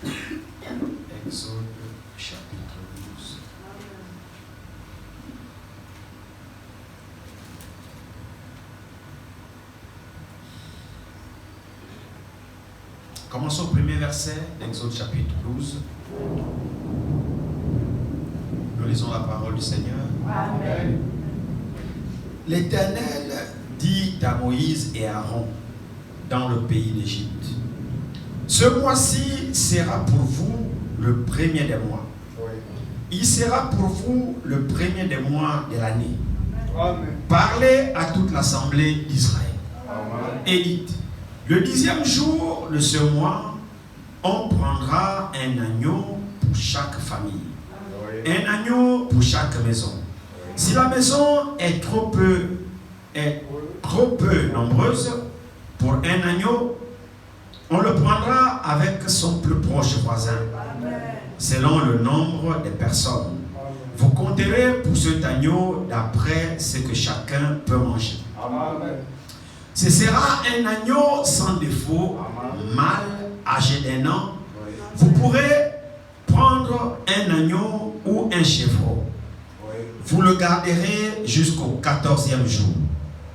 Exode chapitre 12. Commençons au premier verset d'Exode chapitre 12. Nous lisons la parole du Seigneur. Amen. L'Éternel dit à Moïse et à Aaron dans le pays d'Égypte: ce mois-ci sera pour vous le premier des mois. Il sera pour vous le premier des mois de l'année. Parlez à toute l'assemblée d'Israël. Et dites: le 10e jour de ce mois, on prendra un agneau pour chaque famille, un agneau pour chaque maison. Si la maison est trop peu nombreuse pour un agneau, on le prendra avec son plus proche voisin, selon le nombre de personnes. Vous compterez pour cet agneau d'après ce que chacun peut manger. Ce sera un agneau sans défaut, mâle, âgé d'1 an. Vous pourrez prendre un agneau ou un chevreau. Vous le garderez jusqu'au 14e jour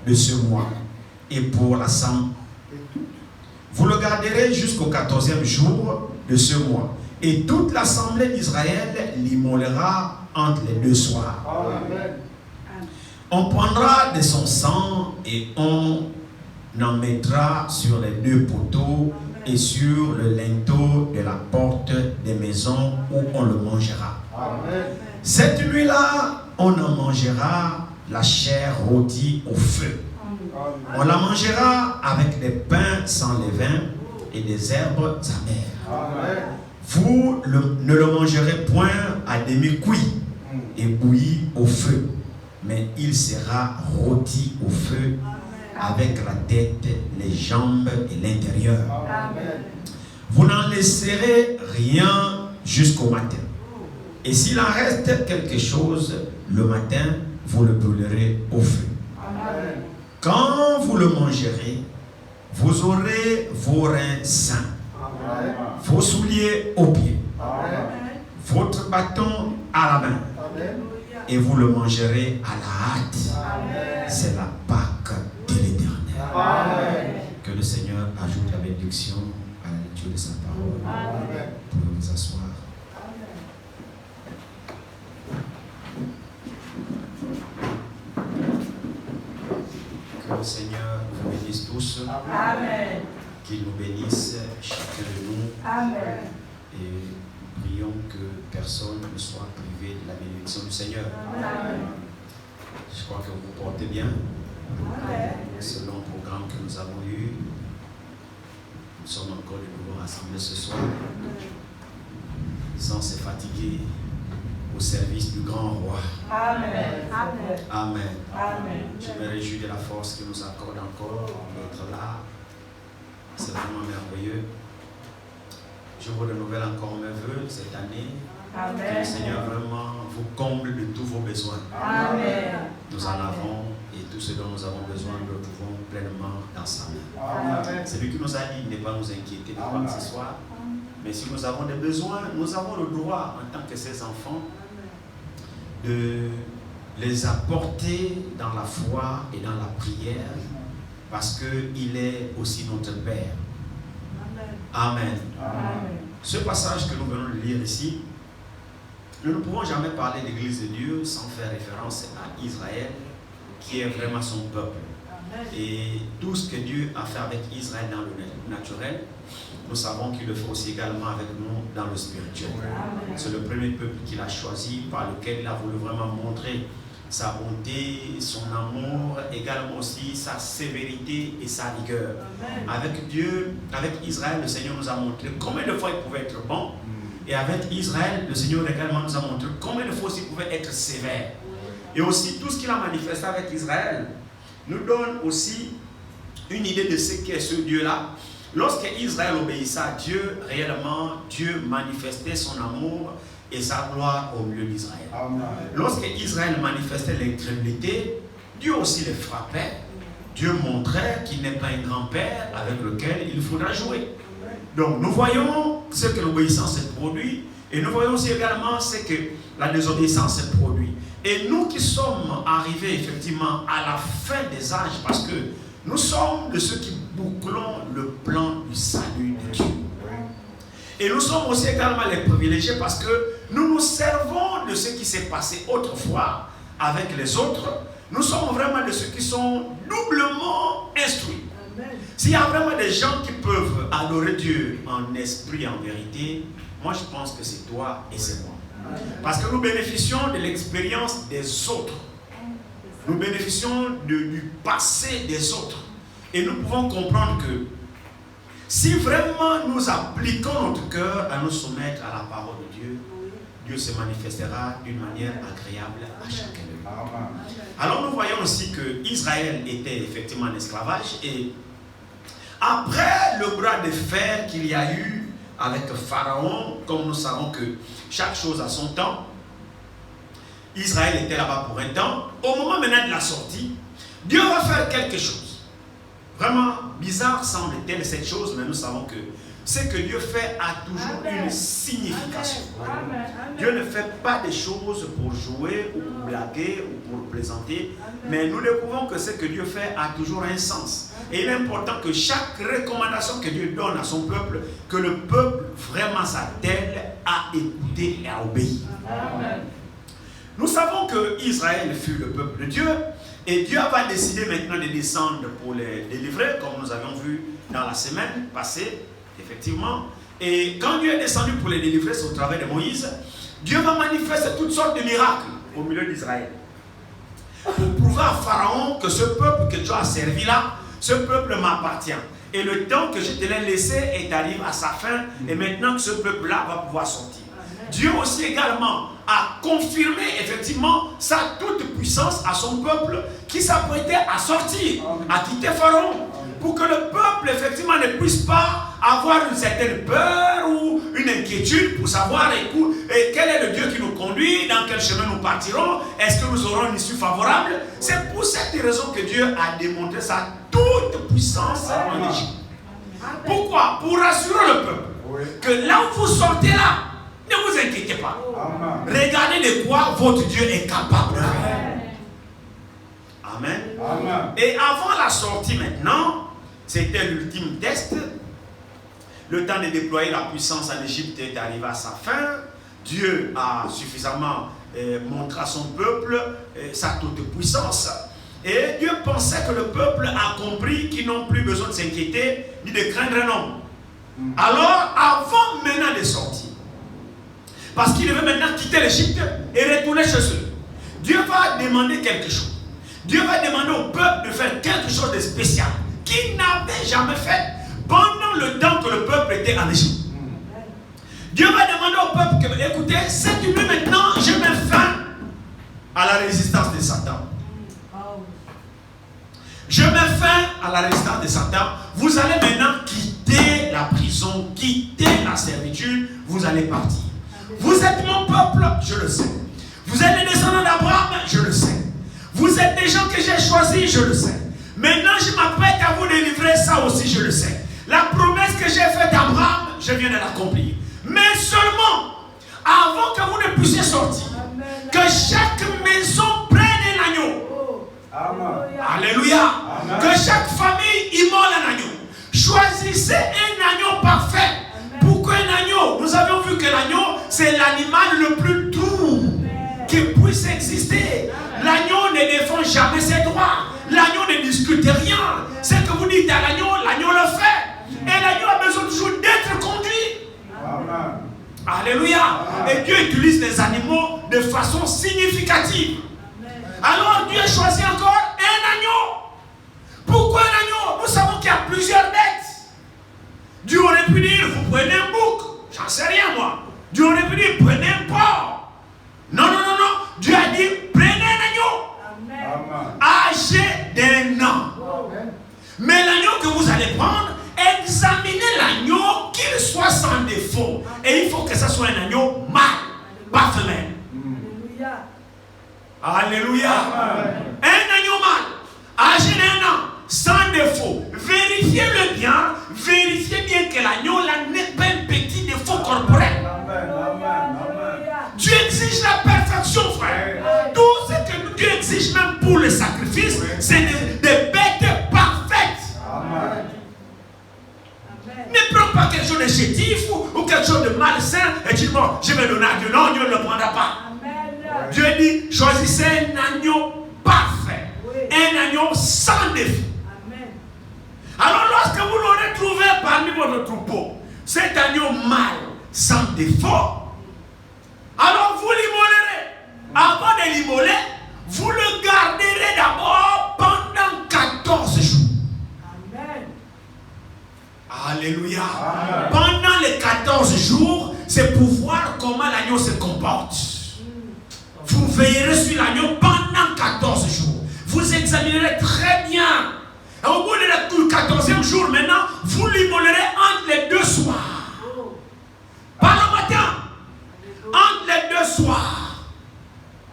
de ce mois. Et pour l'assemblée, vous le garderez jusqu'au 14e jour de ce mois. Et toute l'assemblée d'Israël l'immolera entre les deux soirs. On prendra de son sang et on en mettra sur les deux poteaux et sur le linteau de la porte des maisons où on le mangera. Cette nuit-là, on en mangera la chair rôtie au feu. On la mangera avec des pains sans levain et des herbes amères. Vous ne le mangerez point à demi-cuit et bouilli au feu, mais il sera rôti au feu avec la tête, les jambes et l'intérieur. Vous n'en laisserez rien jusqu'au matin. Et s'il en reste quelque chose, le matin, vous le brûlerez au feu. Quand vous le mangerez, vous aurez vos reins sains, vos souliers aux pieds, votre bâton à la main, et vous le mangerez à la hâte. C'est la Pâque de l'Éternel. Que le Seigneur ajoute la bénédiction à la lecture de sa parole. Vous pouvez vous asseoir. Que le Seigneur vous bénisse tous. Amen. Qu'il nous bénisse chacun de nous. Amen. Et prions que personne ne soit privé de la bénédiction du Seigneur. Amen. Je crois que vous vous portez bien. Amen. Selon le programme que nous avons eu, nous sommes encore de nouveau rassemblés ce soir, sans se fatiguer, au service du grand roi. Amen. Amen. Amen. Amen. Je me réjouis de la force qu'il nous accorde encore d'être là. C'est vraiment merveilleux. Je vous renouvelle encore mes voeux cette année. Amen. Que le Seigneur vraiment vous comble de tous vos besoins. Amen. Nous en avons et tout ce dont nous avons besoin, nous le trouvons pleinement dans sa main. Amen. C'est lui qui nous a dit de ne pas nous inquiéter de quoi que ce soit. Mais si nous avons des besoins, nous avons le droit, en tant que ses enfants, de les apporter dans la foi et dans la prière, parce qu'il est aussi notre Père. Amen. Amen. Ce passage que nous venons de lire ici, nous ne pouvons jamais parler de l'Église de Dieu sans faire référence à Israël, qui est vraiment son peuple. Et tout ce que Dieu a fait avec Israël dans le naturel, nous savons qu'il le fait aussi également avec nous dans le spirituel. C'est le premier peuple qu'il a choisi, par lequel il a voulu vraiment montrer sa bonté, son amour, également aussi sa sévérité et sa rigueur. Avec Dieu, avec Israël, le Seigneur nous a montré combien de fois il pouvait être bon. Et avec Israël, le Seigneur également nous a montré combien de fois il pouvait être sévère. Et aussi, tout ce qu'il a manifesté avec Israël nous donne aussi une idée de ce qu'est ce Dieu-là. Lorsque Israël obéissait à Dieu, réellement, Dieu manifestait son amour et sa gloire au milieu d'Israël. Lorsque Israël manifestait l'incrédulité, Dieu aussi les frappait. Dieu montrait qu'il n'est pas un grand-père avec lequel il faudra jouer. Donc nous voyons ce que l'obéissance produit. Et nous voyons aussi également ce que la désobéissance produit. Et nous qui sommes arrivés effectivement à la fin des âges, parce que nous sommes de ceux qui bouclons le plan du salut de Dieu. Et nous sommes aussi également les privilégiés parce que nous nous servons de ce qui s'est passé autrefois avec les autres. Nous sommes vraiment de ceux qui sont doublement instruits. S'il y a vraiment des gens qui peuvent adorer Dieu en esprit et en vérité, moi je pense que c'est toi et c'est moi. Parce que nous bénéficions de l'expérience des autres. Nous bénéficions du passé des autres. Et nous pouvons comprendre que si vraiment nous appliquons notre cœur à nous soumettre à la parole de Dieu, Dieu se manifestera d'une manière agréable à chacun de nous. Alors nous voyons aussi que Israël était effectivement en esclavage et après le bras de fer qu'il y a eu avec Pharaon, comme nous savons que chaque chose a son temps, Israël était là-bas pour un temps. Au moment maintenant de la sortie, Dieu va faire quelque chose. Vraiment bizarre semble-t-elle cette chose, mais nous savons que ce que Dieu fait a toujours une signification. Dieu ne fait pas des choses pour jouer ou pour blaguer ou pour plaisanter, mais nous découvrons que ce que Dieu fait a toujours un sens. Et il est important que chaque recommandation que Dieu donne à son peuple, que le peuple vraiment s'attelle à écouter et à obéir. Nous savons que Israël fut le peuple de Dieu. Et Dieu va décider maintenant de descendre pour les délivrer, comme nous avions vu dans la semaine passée, effectivement. Et quand Dieu est descendu pour les délivrer, c'est au travers de Moïse, Dieu va manifester toutes sortes de miracles au milieu d'Israël. Pour prouver à Pharaon que ce peuple que tu as servi là, ce peuple m'appartient. Et le temps que je te l'ai laissé est arrivé à sa fin, et maintenant que ce peuple-là va pouvoir sortir. Dieu aussi également a confirmé effectivement sa toute puissance à son peuple qui s'apprêtait à sortir, à quitter Pharaon, pour que le peuple effectivement ne puisse pas avoir une certaine peur ou une inquiétude pour savoir quel est le Dieu qui nous conduit, dans quel chemin nous partirons, est-ce que nous aurons une issue favorable. C'est pour cette raison que Dieu a démontré sa toute puissance en Égypte. Pourquoi? Pour rassurer le peuple que là où vous sortez là, ne vous inquiétez pas. Regardez de quoi votre Dieu est capable de faire. Amen. Et avant la sortie maintenant, c'était l'ultime test. Le temps de déployer la puissance en Égypte est arrivé à sa fin. Dieu a suffisamment montré à son peuple sa toute puissance. Et Dieu pensait que le peuple a compris qu'ils n'ont plus besoin de s'inquiéter ni de craindre un homme. Alors, avant maintenant de sortir, parce qu'il devait maintenant quitter l'Égypte et retourner chez eux, Dieu va demander quelque chose. Dieu va demander au peuple de faire quelque chose de spécial qu'il n'avait jamais fait pendant le temps que le peuple était en Égypte. Dieu va demander au peuple que, écoutez, cette nuit maintenant, je mets fin à la résistance de Satan. Je mets fin à la résistance de Satan. Vous allez maintenant quitter la prison, quitter la servitude, vous allez partir. Vous êtes mon peuple, je le sais. Vous êtes les descendants d'Abraham, je le sais. Vous êtes des gens que j'ai choisis, je le sais. Maintenant, je m'apprête à vous délivrer, ça aussi, je le sais. La promesse que j'ai faite à Abraham, je viens de l'accomplir. Mais seulement, avant que vous ne puissiez sortir, que chaque maison prenne un agneau. Alléluia. Que chaque famille immole un agneau. Choisissez un agneau parfait. Pourquoi un agneau? Nous avions vu que l'agneau, c'est l'animal le plus doux qui puisse exister. L'agneau ne défend jamais ses droits. L'agneau ne discute rien. Ce que vous dites à l'agneau, l'agneau le fait. Et l'agneau a besoin toujours d'être conduit. Amen. Alléluia. Et Dieu utilise les animaux de façon significative. Alors Dieu choisit encore un agneau. Pourquoi un agneau? Nous savons qu'il y a plusieurs bêtes. Dieu aurait pu dire, vous prenez un bouc. J'en sais rien moi. Dieu aurait pu dire, prenez un porc. Non. Dieu a dit, prenez un agneau. Âgé d'un an. Mais l'agneau que vous allez prendre, examinez l'agneau qu'il soit sans défaut. Et il faut que ce soit un agneau mâle, pas femelle. Alléluia. Un agneau mâle, âgé d'un an, sans défaut. Vérifiez-le bien. Vérifiez bien que l'agneau là n'est pas un petit défaut. quelque chose de chétif ou quelque chose de malsain et tu dis bon, je vais donner à Dieu. Non, Dieu ne le prendra pas. Amen. Dieu dit, choisissez un agneau parfait, un agneau sans défaut. Amen. Alors lorsque vous l'aurez trouvé parmi votre troupeau, cet agneau mâle sans défaut, alors vous l'immolerez. Avant de l'immoler, vous le garderez d'abord pendant 14 jours. Amen. Alléluia. Amen. Pendant les 14 jours, c'est pour voir comment l'agneau se comporte. Vous veillerez sur l'agneau pendant 14 jours. Vous examinerez très bien. Et au bout du 14e jour, maintenant, vous l'immolerez entre les 2 soirs. Pas le matin. Entre les 2 soirs.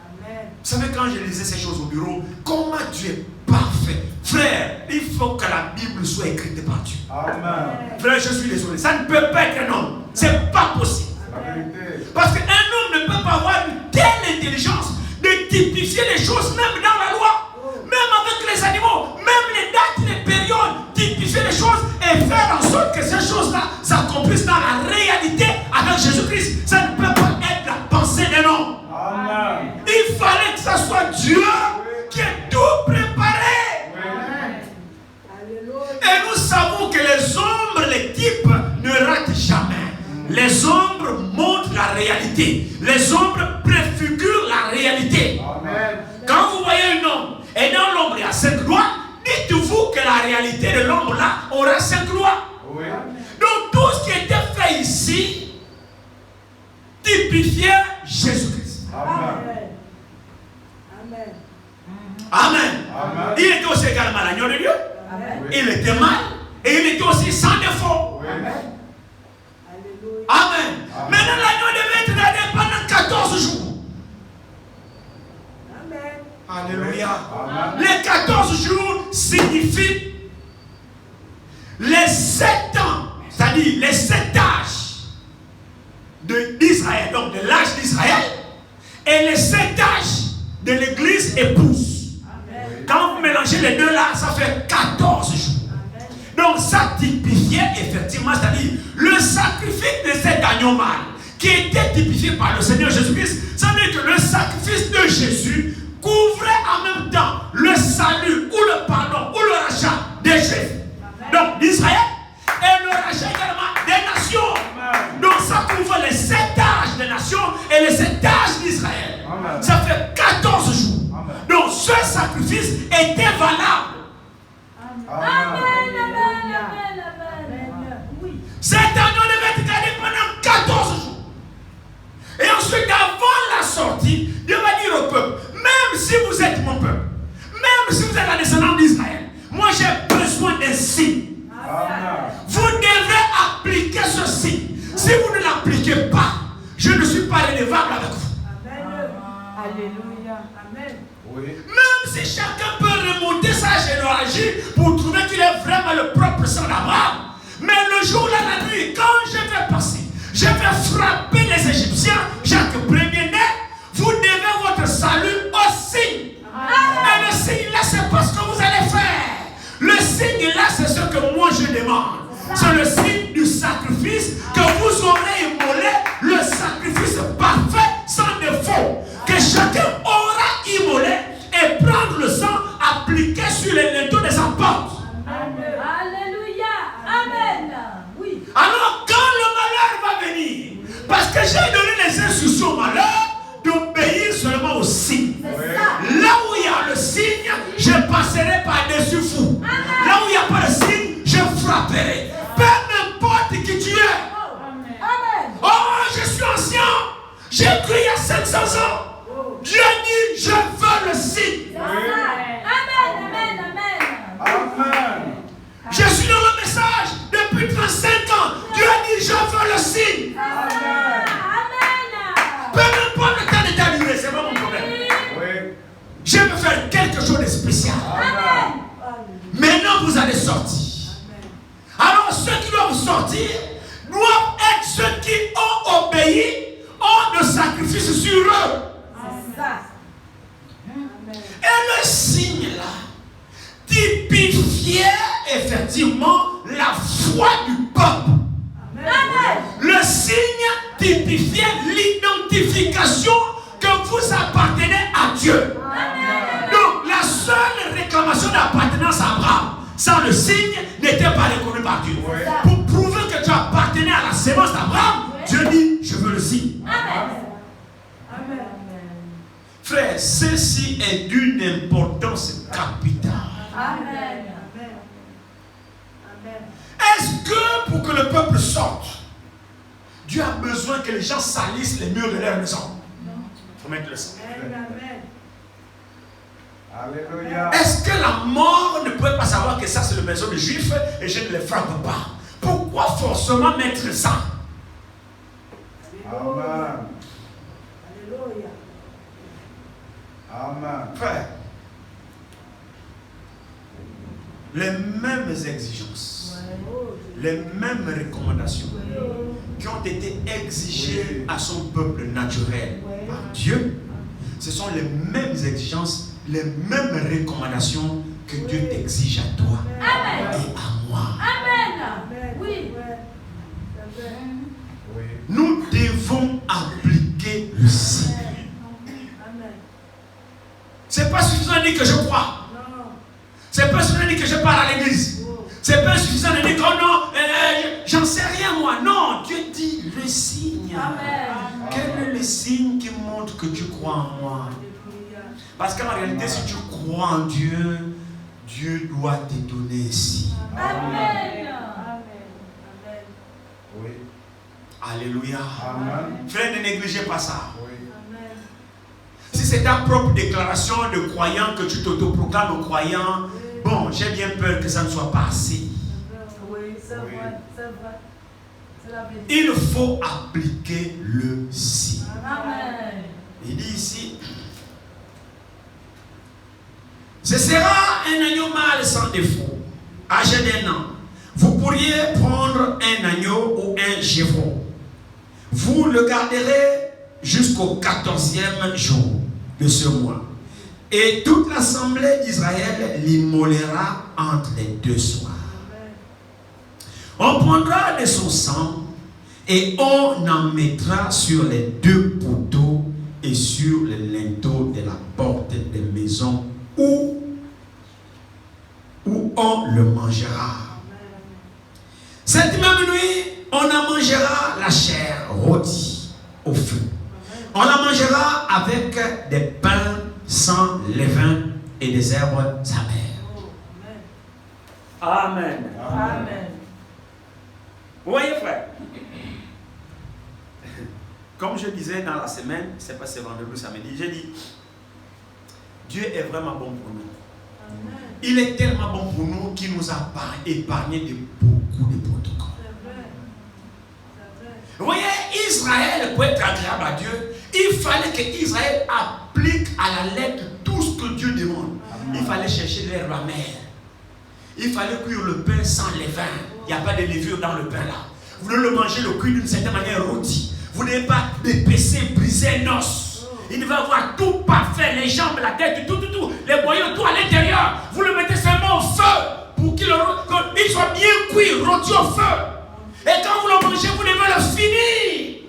Amen. Vous savez, quand je lisais ces choses au bureau, comment Dieu est parfait. Frère, il faut que la Bible soit écrite par Dieu. Amen. Frère, je suis désolé. Ça ne peut pas être un homme. C'est pas possible. La vérité. Parce qu'un homme ne peut pas avoir une telle intelligence de typifier les choses même dans la loi. Même avec les animaux. Même les dates, les périodes. Typifier les choses et faire en sorte que ces choses-là s'accomplissent dans la réalité avec Jésus-Christ. Ça ne peut pas être la pensée d'un homme. Amen. Il fallait que ce soit Dieu qui ait tout préparé. Amen. Alléluia. Et nous savons que les ombres, les types ne ratent jamais. Les ombres montrent la réalité. Les ombres préfigurent la réalité. Amen. Quand vous voyez un homme et dans l'ombre il y a 5 doigts, dites-vous que la réalité de l'ombre là aura 5 doigts. Oui. Donc tout ce qui était fait ici typifiait Jésus-Christ. Amen. Amen. Amen. Amen. Il était aussi également l'agneau de Dieu. Amen. Il était mâle et il était aussi sans défaut. Oui. Alléluia. Amen. Amen. Maintenant l'agneau devait être gardé pendant 14 jours. Amen. Alléluia. Amen. Les 14 jours signifient les 7 ans, c'est-à-dire les 7 âges d'Israël, donc de l'âge d'Israël, et les 7 âges de l'église épouse. Amen. Quand vous mélangez les deux là, ça fait 14 jours. Amen. Donc ça typifiait effectivement, c'est-à-dire le sacrifice de cet agneau mâle qui était typifié par le Seigneur Jésus-Christ. Ça veut dire que le sacrifice de Jésus couvrait en même temps le salut ou le pardon ou le rachat des Juifs, donc d'Israël, et le rachat également des nations. Amen. Donc ça couvre les 7 âges des nations et les 7 âges d'Israël. Amen. Ça fait 14 jours. Amen. Donc ce sacrifice était valable. Amen. Oui. Cet agneau devait être gardé pendant 14 jours. Et ensuite, avant la sortie, Dieu va dire au peuple, même si vous êtes mon peuple, même si vous êtes la descendance d'Israël, moi j'ai besoin d'un signe. Amen. Vous devez appliquer ce signe. Si vous ne l'appliquez pas, je ne suis pas redevable avec vous. Amen. Alléluia. Amen. Oui. Même si chacun peut remonter sa généalogie pour trouver qu'il est vraiment le propre sang d'Abraham. Mais le jour là, la nuit, quand je vais passer, je vais frapper les Égyptiens, chaque premier-né, vous devez votre salut au signe. Et le signe là, c'est pas ce que vous allez faire. Le signe là, c'est ce que moi je demande. C'est le signe du sacrifice que vous aurez immolé, le sacrifice parfait, sans défaut, que chacun aura immolé et prendre le sang appliqué sur les linteaux de sa porte. Alléluia. Amen. Oui. Alors quand le malheur va venir, parce que j'ai donné les instructions au malheur d'obéir seulement au signe. Oui. Là où il y a le signe, je passerai par-dessus vous. Là où il n'y a pas de signe, je frapperai. Peu importe qui tu es. Amen. Oh, je suis ancien. J'ai cru il y a 500 ans. Dieu dit, je veux le signe. Amen. Amen. Amen. Je suis dans le message depuis 35 ans. Dieu dit, je veux le signe. Amen. Peu importe le temps de ta durée, c'est pas mon problème. Oui. Je veux faire quelque chose de spécial. Amen. Maintenant, vous allez sortir. Alors, ceux qui doivent sortir doivent être ceux qui ont obéi, ont le sacrifice sur eux. C'est ça. Et le signe là typifiait effectivement la foi du peuple. Amen. typifier l'identification que vous appartenez à Dieu. Donc, la seule réclamation d'appartenance à Abraham, sans le signe, n'était pas reconnue par Dieu. Pour prouver que tu appartenais à la sémence d'Abraham, Dieu dit, je veux le signe. Amen. Frère, ceci est d'une importance capitale. Amen. Amen. Est-ce que pour que le peuple sorte, Dieu a besoin que les gens salissent les murs de leur maison? Il faut mettre le sang. Amen. Alléluia. Est-ce que la mort ne peut pas savoir que ça c'est le maison des Juifs et je ne les frappe pas? Pourquoi forcément mettre ça? Amen. Alléluia. Amen. Frère, les mêmes exigences, les mêmes recommandations qui ont été exigées à son peuple naturel par Dieu, ce sont les mêmes exigences, les mêmes recommandations que Dieu t'exige à toi Amen. et à moi. Amen. Oui. Oui. Nous devons appliquer le signe. Amen. C'est pas suffisant de dire que je crois. Non. C'est pas suffisant de dire que je pars à l'église. C'est pas suffisant de dire que oh non, j'en sais rien moi. Non, Dieu dit le signe. Amen. Quel est le signe qui montre que tu crois en moi? Alléluia. Parce qu'en réalité, si tu crois en Dieu, Dieu doit te donner ici. Amen. Amen. Oui. Alléluia. Amen. Frère, ne négligez pas ça. Oui. Amen. Si c'est ta propre déclaration de croyant que tu t'autoproclames croyant, bon, j'ai bien peur que ça ne soit pas assez. Oui, c'est Oui. vrai. C'est vrai. C'est la vérité. Il faut appliquer le signe. Amen. Il dit ici, ce sera un agneau mâle sans défaut, âgé d'1 an. Vous pourriez prendre un agneau ou un chevreau. Vous le garderez jusqu'au 14e jour de ce mois. Et toute l'assemblée d'Israël l'immolera entre les deux soirs. On prendra de son sang et on en mettra sur les deux poteaux et sur le linteau de la porte des maisons où on le mangera. Cette même nuit, on en mangera la chair rôtie au feu. On la mangera avec des pains sans levain et des herbes amères. Amen. Amen. Vous voyez, frère? Comme je disais dans la semaine, c'est pas ce vendredi ou samedi, j'ai dit, Dieu est vraiment bon pour nous. Amen. Il est tellement bon pour nous qu'il nous a épargné de beaucoup de protocoles. C'est vrai. C'est vrai. Vous voyez, Israël, pour être agréable à Dieu, il fallait qu'Israël applique à la lettre tout ce que Dieu demande. Il fallait chercher l'herbe amère. Il fallait cuire le pain sans levain. Il n'y a pas de levure dans le pain là. Vous devez le manger, le cuire d'une certaine manière rôti. Vous n'avez pas d'épaisser, briser un os. Il devait avoir tout parfait, les jambes, la tête, tout, les boyaux, tout à l'intérieur. Vous le mettez seulement au feu pour qu'il soit bien cuit, rôti au feu. Et quand vous le mangez, vous devez le finir.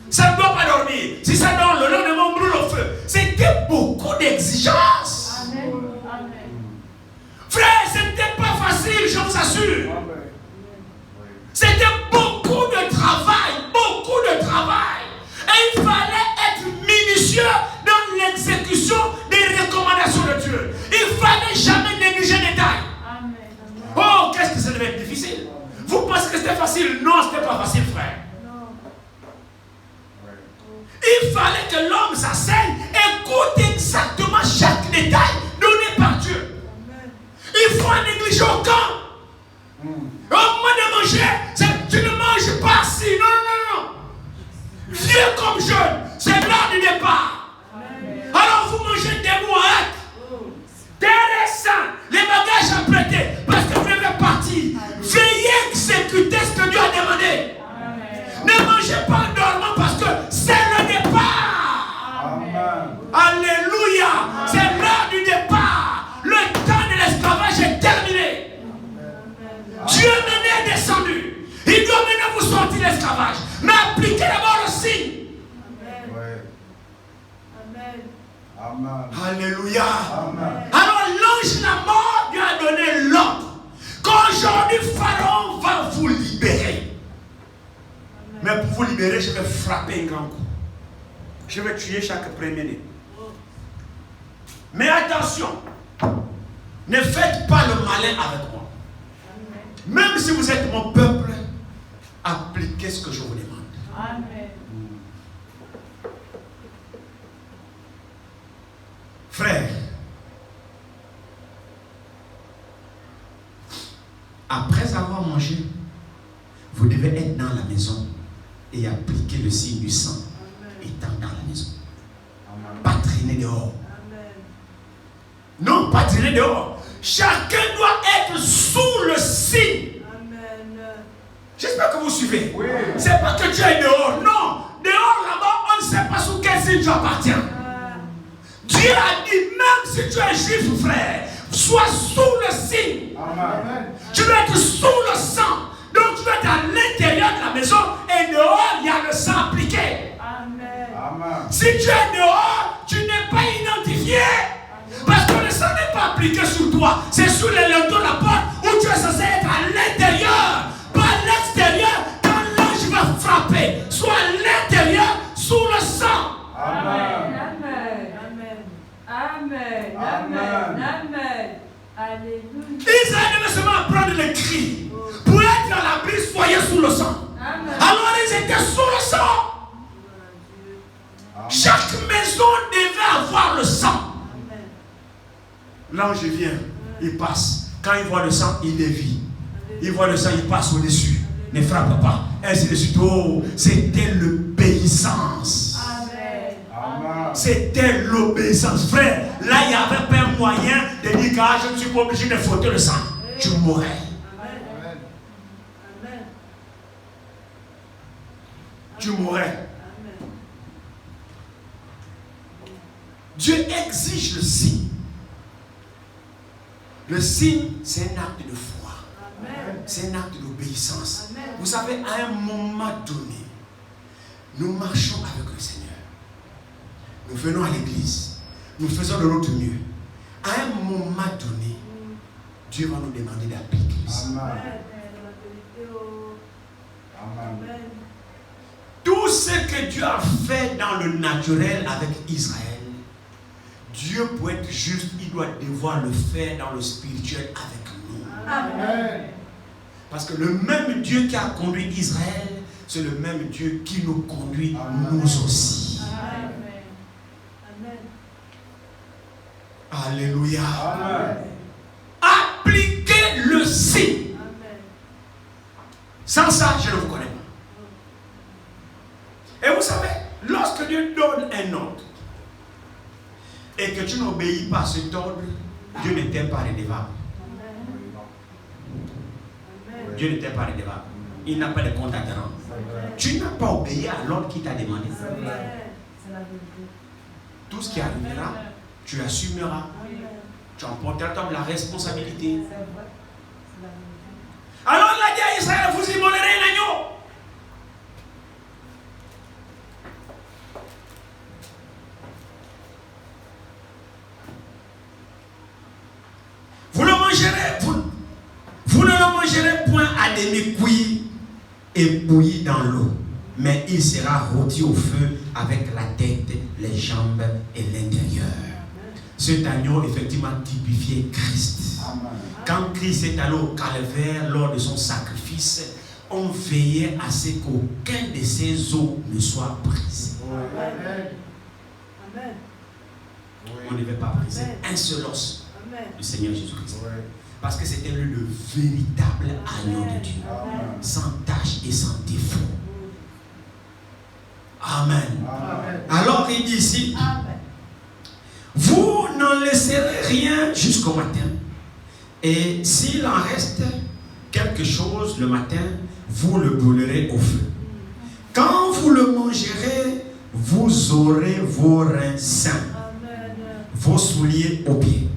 Ça ne doit pas dormir. Si ça dort, le lendemain, on brûle au feu. C'était beaucoup d'exigences. Amen. Amen. Frère, ce n'était pas facile, je vous assure. C'était beaucoup de travail, beaucoup de travail. Et il fallait être minutieux dans l'exécution des recommandations de Dieu. Il ne fallait jamais négliger les détails. Amen. Oh, qu'est-ce que ça devait être difficile. Vous pensez que c'était facile? Non, ce n'était pas facile, frère. Non. Il fallait que l'homme s'asseye, écoute exactement chaque détail donné par Dieu. Amen. Il faut en négliger aucun. Au moment de manger, tu ne manges pas assis. Non. Vieux comme jeune, c'est l'heure du départ. Amen. Alors vous mangez debout en hâte. Intéressant, les bagages apprêtés, parce que vous devez partir. Veuillez exécuter ce que Dieu a demandé. Amen. Ne mangez pas en dormant parce que c'est le départ. Amen. Alléluia, c'est l'heure du départ. Le temps de l'esclavage est terminé. Dieu maintenant est descendu. Il doit maintenant vous sortir de l'esclavage. Mais appliquez d'abord le signe. Amen. Alléluia. Amen. Alors l'ange de la mort lui a donné l'ordre qu'aujourd'hui Pharaon va vous libérer. Mais pour vous libérer, je vais frapper un grand coup. Je vais tuer chaque premier-né. Mais attention, ne faites pas le malin avec moi. Même si vous êtes mon peuple, appliquez ce que je vous demande. Amen. Frère, après avoir mangé, vous devez être dans la maison et appliquer le signe du sang étant dans la maison. Pas traîner dehors. Non, pas traîner dehors. Chacun doit être sous le signe. J'espère que vous suivez. Oui. C'est pas que tu es dehors. Non. Dehors là-bas, on ne sait pas sous quel signe tu appartiens. Dieu a dit, même si tu es juif, frère, sois sous le signe. Amen. Tu dois être sous le sang. Donc tu dois être à l'intérieur de la maison et dehors, il y a le sang appliqué. Amen. Amen. Si tu es dehors, tu n'es pas identifié. Parce que le sang n'est pas appliqué sur toi. C'est sur les linteaux de la porte où tu es censé être à l'intérieur. Pas à l'extérieur. Quand l'ange va frapper, soit à l'intérieur, sous le sang. Amen. Amen. Amen. Alléluia. Israël devait seulement apprendre les cris. Pour être dans l'abri, soyez sous le sang. Amen. Alors ils étaient sous le sang. Chaque maison devait avoir le sang. L'ange vient, il passe. Quand il voit le sang, il dévie. Il voit le sang, il passe au-dessus. Ne frappe pas. Ainsi de suite. Oh, c'était l'obéissance. Amen. C'était l'obéissance. Frère, là, il n'y avait pas un moyen de dire que je ne suis pas obligé de frotter le sang. Tu mourrais. Amen. Tu mourrais. Dieu exige le signe. Le signe, c'est un acte de foi. C'est un acte d'obéissance. Vous savez, à un moment donné, nous marchons avec le Seigneur. Nous venons à l'église. Nous faisons de notre mieux. À un moment donné, Dieu va nous demander d'appliquer le signe. Amen. Amen. Tout ce que Dieu a fait dans le naturel avec Israël, Dieu, pour être juste, il doit devoir le faire dans le spirituel avec nous. Amen. Parce que le même Dieu qui a conduit Israël, c'est le même Dieu qui nous conduit nous aussi. Alléluia. Amen. Appliquez le signe. Sans ça, je ne vous connais pas. Et vous savez, lorsque Dieu donne un ordre, et que tu n'obéis pas à cet ordre, Dieu ne t'est pas redevable. Dieu ne t'est pas redevable. Il n'a pas de compte à te rendre. Tu n'as pas obéi à l'ordre qu'il t'a demandé. Tout ce qui arrivera, tu assumeras. Tu emporteras la responsabilité. Alors il a dit à Israël, vous immolerez un agneau. Vous ne le mangerez point à demi-cuit et bouilli dans l'eau, mais il sera rôti au feu avec la tête, les jambes et l'intérieur. Cet agneau, effectivement, typifiait Christ. Amen. Quand Christ est allé au calvaire lors de son sacrifice, on veillait à ce qu'aucun de ses os ne soit brisé. On ne devait pas briser un seul os du Seigneur Jésus-Christ. Parce que c'était le véritable agneau de Dieu, sans tache et sans défaut. Amen. Amen. Alors il dit ici, vous n'en laisserez rien jusqu'au matin. Et s'il en reste quelque chose le matin, vous le brûlerez au feu. Quand vous le mangerez, vous aurez vos reins sains, vos souliers aux pieds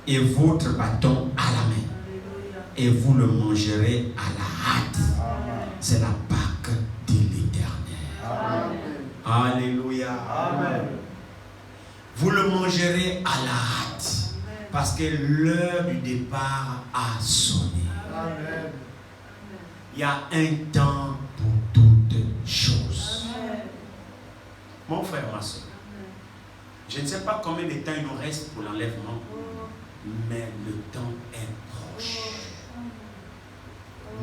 et votre bâton à la main. Et vous le mangerez à la hâte. C'est la Pâque de l'Éternel. Amen. Alléluia. Amen. Vous le mangerez à la hâte, parce que l'heure du départ a sonné. Amen. Il y a un temps pour toutes choses. Mon frère, ma soeur, je ne sais pas combien de temps il nous reste pour l'enlèvement, mais le temps est proche.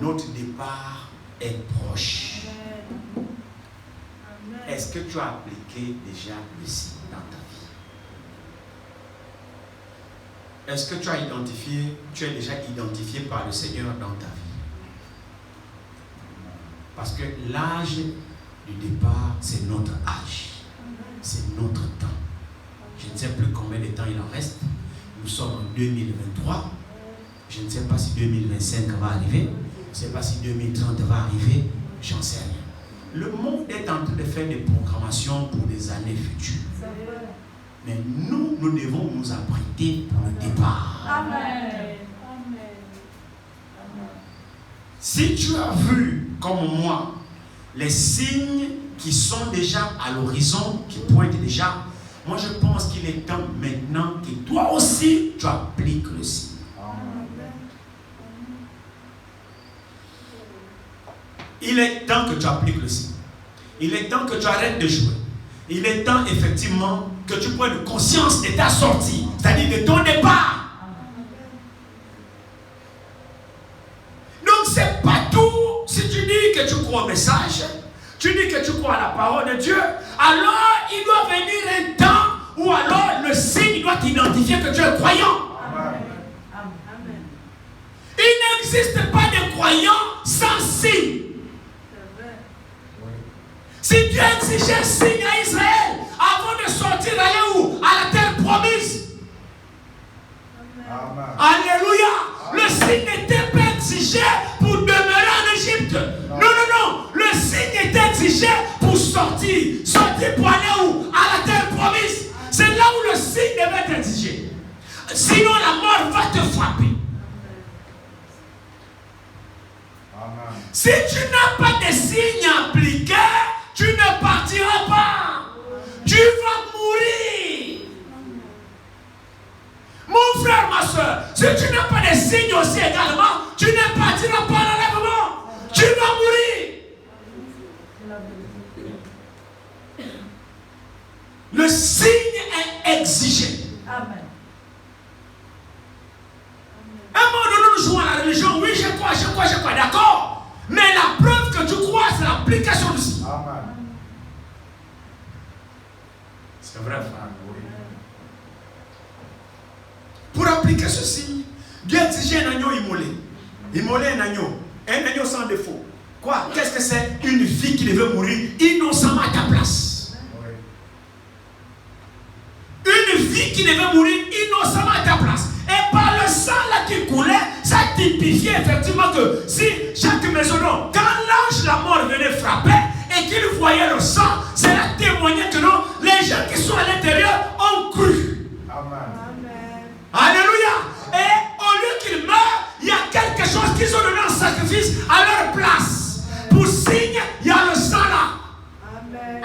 Notre départ est proche. Est-ce que tu as appliqué déjà le signe dans ta vie? Est-ce que tu es déjà identifié par le Seigneur dans ta vie? Parce que l'âge du départ, c'est notre âge. C'est notre temps. Je ne sais plus combien de temps il en reste. Nous sommes en 2023. Je ne sais pas si 2025 va arriver. Je ne sais pas si 2030 va arriver. J'en sais rien. Le monde est en train de faire des programmations pour des années futures. Mais nous devons nous apprêter pour le départ. Amen. Si tu as vu, comme moi, les signes qui sont déjà à l'horizon, qui pointent déjà, moi je pense qu'il est temps maintenant que toi aussi, tu appliques le signe. Il est temps que tu appliques le signe. Il est temps que tu arrêtes de jouer. Il est temps effectivement que tu prennes conscience de ta sortie, c'est-à-dire de ton départ. Donc c'est pas tout. Si tu dis que tu crois au message, tu dis que tu crois à la parole de Dieu, alors il doit venir un temps où alors le signe doit t'identifier que tu es croyant. Il n'existe pas de croyant sans signe. Si Dieu exigeait un signe à Israël avant de sortir, aller où? À la terre promise. Amen. Alléluia. Le signe n'était pas exigé pour demeurer en Égypte. Non, non, non. Le signe était exigé pour sortir. Sortir pour aller où? À la terre promise. C'est là où le signe devait être exigé. Sinon la mort va te frapper. Amen. Si tu n'as pas de signe appliqué, tu ne partiras pas. Tu vas mourir. Mon frère, ma soeur, si tu n'as pas de signe aussi également, tu ne partiras pas à l'enlèvement. Tu vas mourir. Le signe est exigé. Amen. À un moment donné, nous jouons à la religion. Oui, je crois, d'accord. Mais la preuve que tu crois, c'est l'application du signe. Amen. C'est vrai, frère. Pour appliquer ce signe, Dieu exigeait un agneau immolé. Immoler un agneau sans défaut. Quoi? Qu'est-ce que c'est? Une vie qui devait mourir innocemment à ta place. Oui. Une vie qui devait mourir innocemment à ta place. Et par le sang là qui coulait, ça typifiait effectivement que si chaque maison, non, quand l'ange la mort venait frapper et qu'il voyait le sang, cela témoignait que non, les gens qui sont à l'intérieur ont cru. Amen. Alléluia. Et au lieu qu'ils meurent, il y a quelque chose qu'ils ont donné en sacrifice à leur place. Pour signe, il y a le sang là. Amen.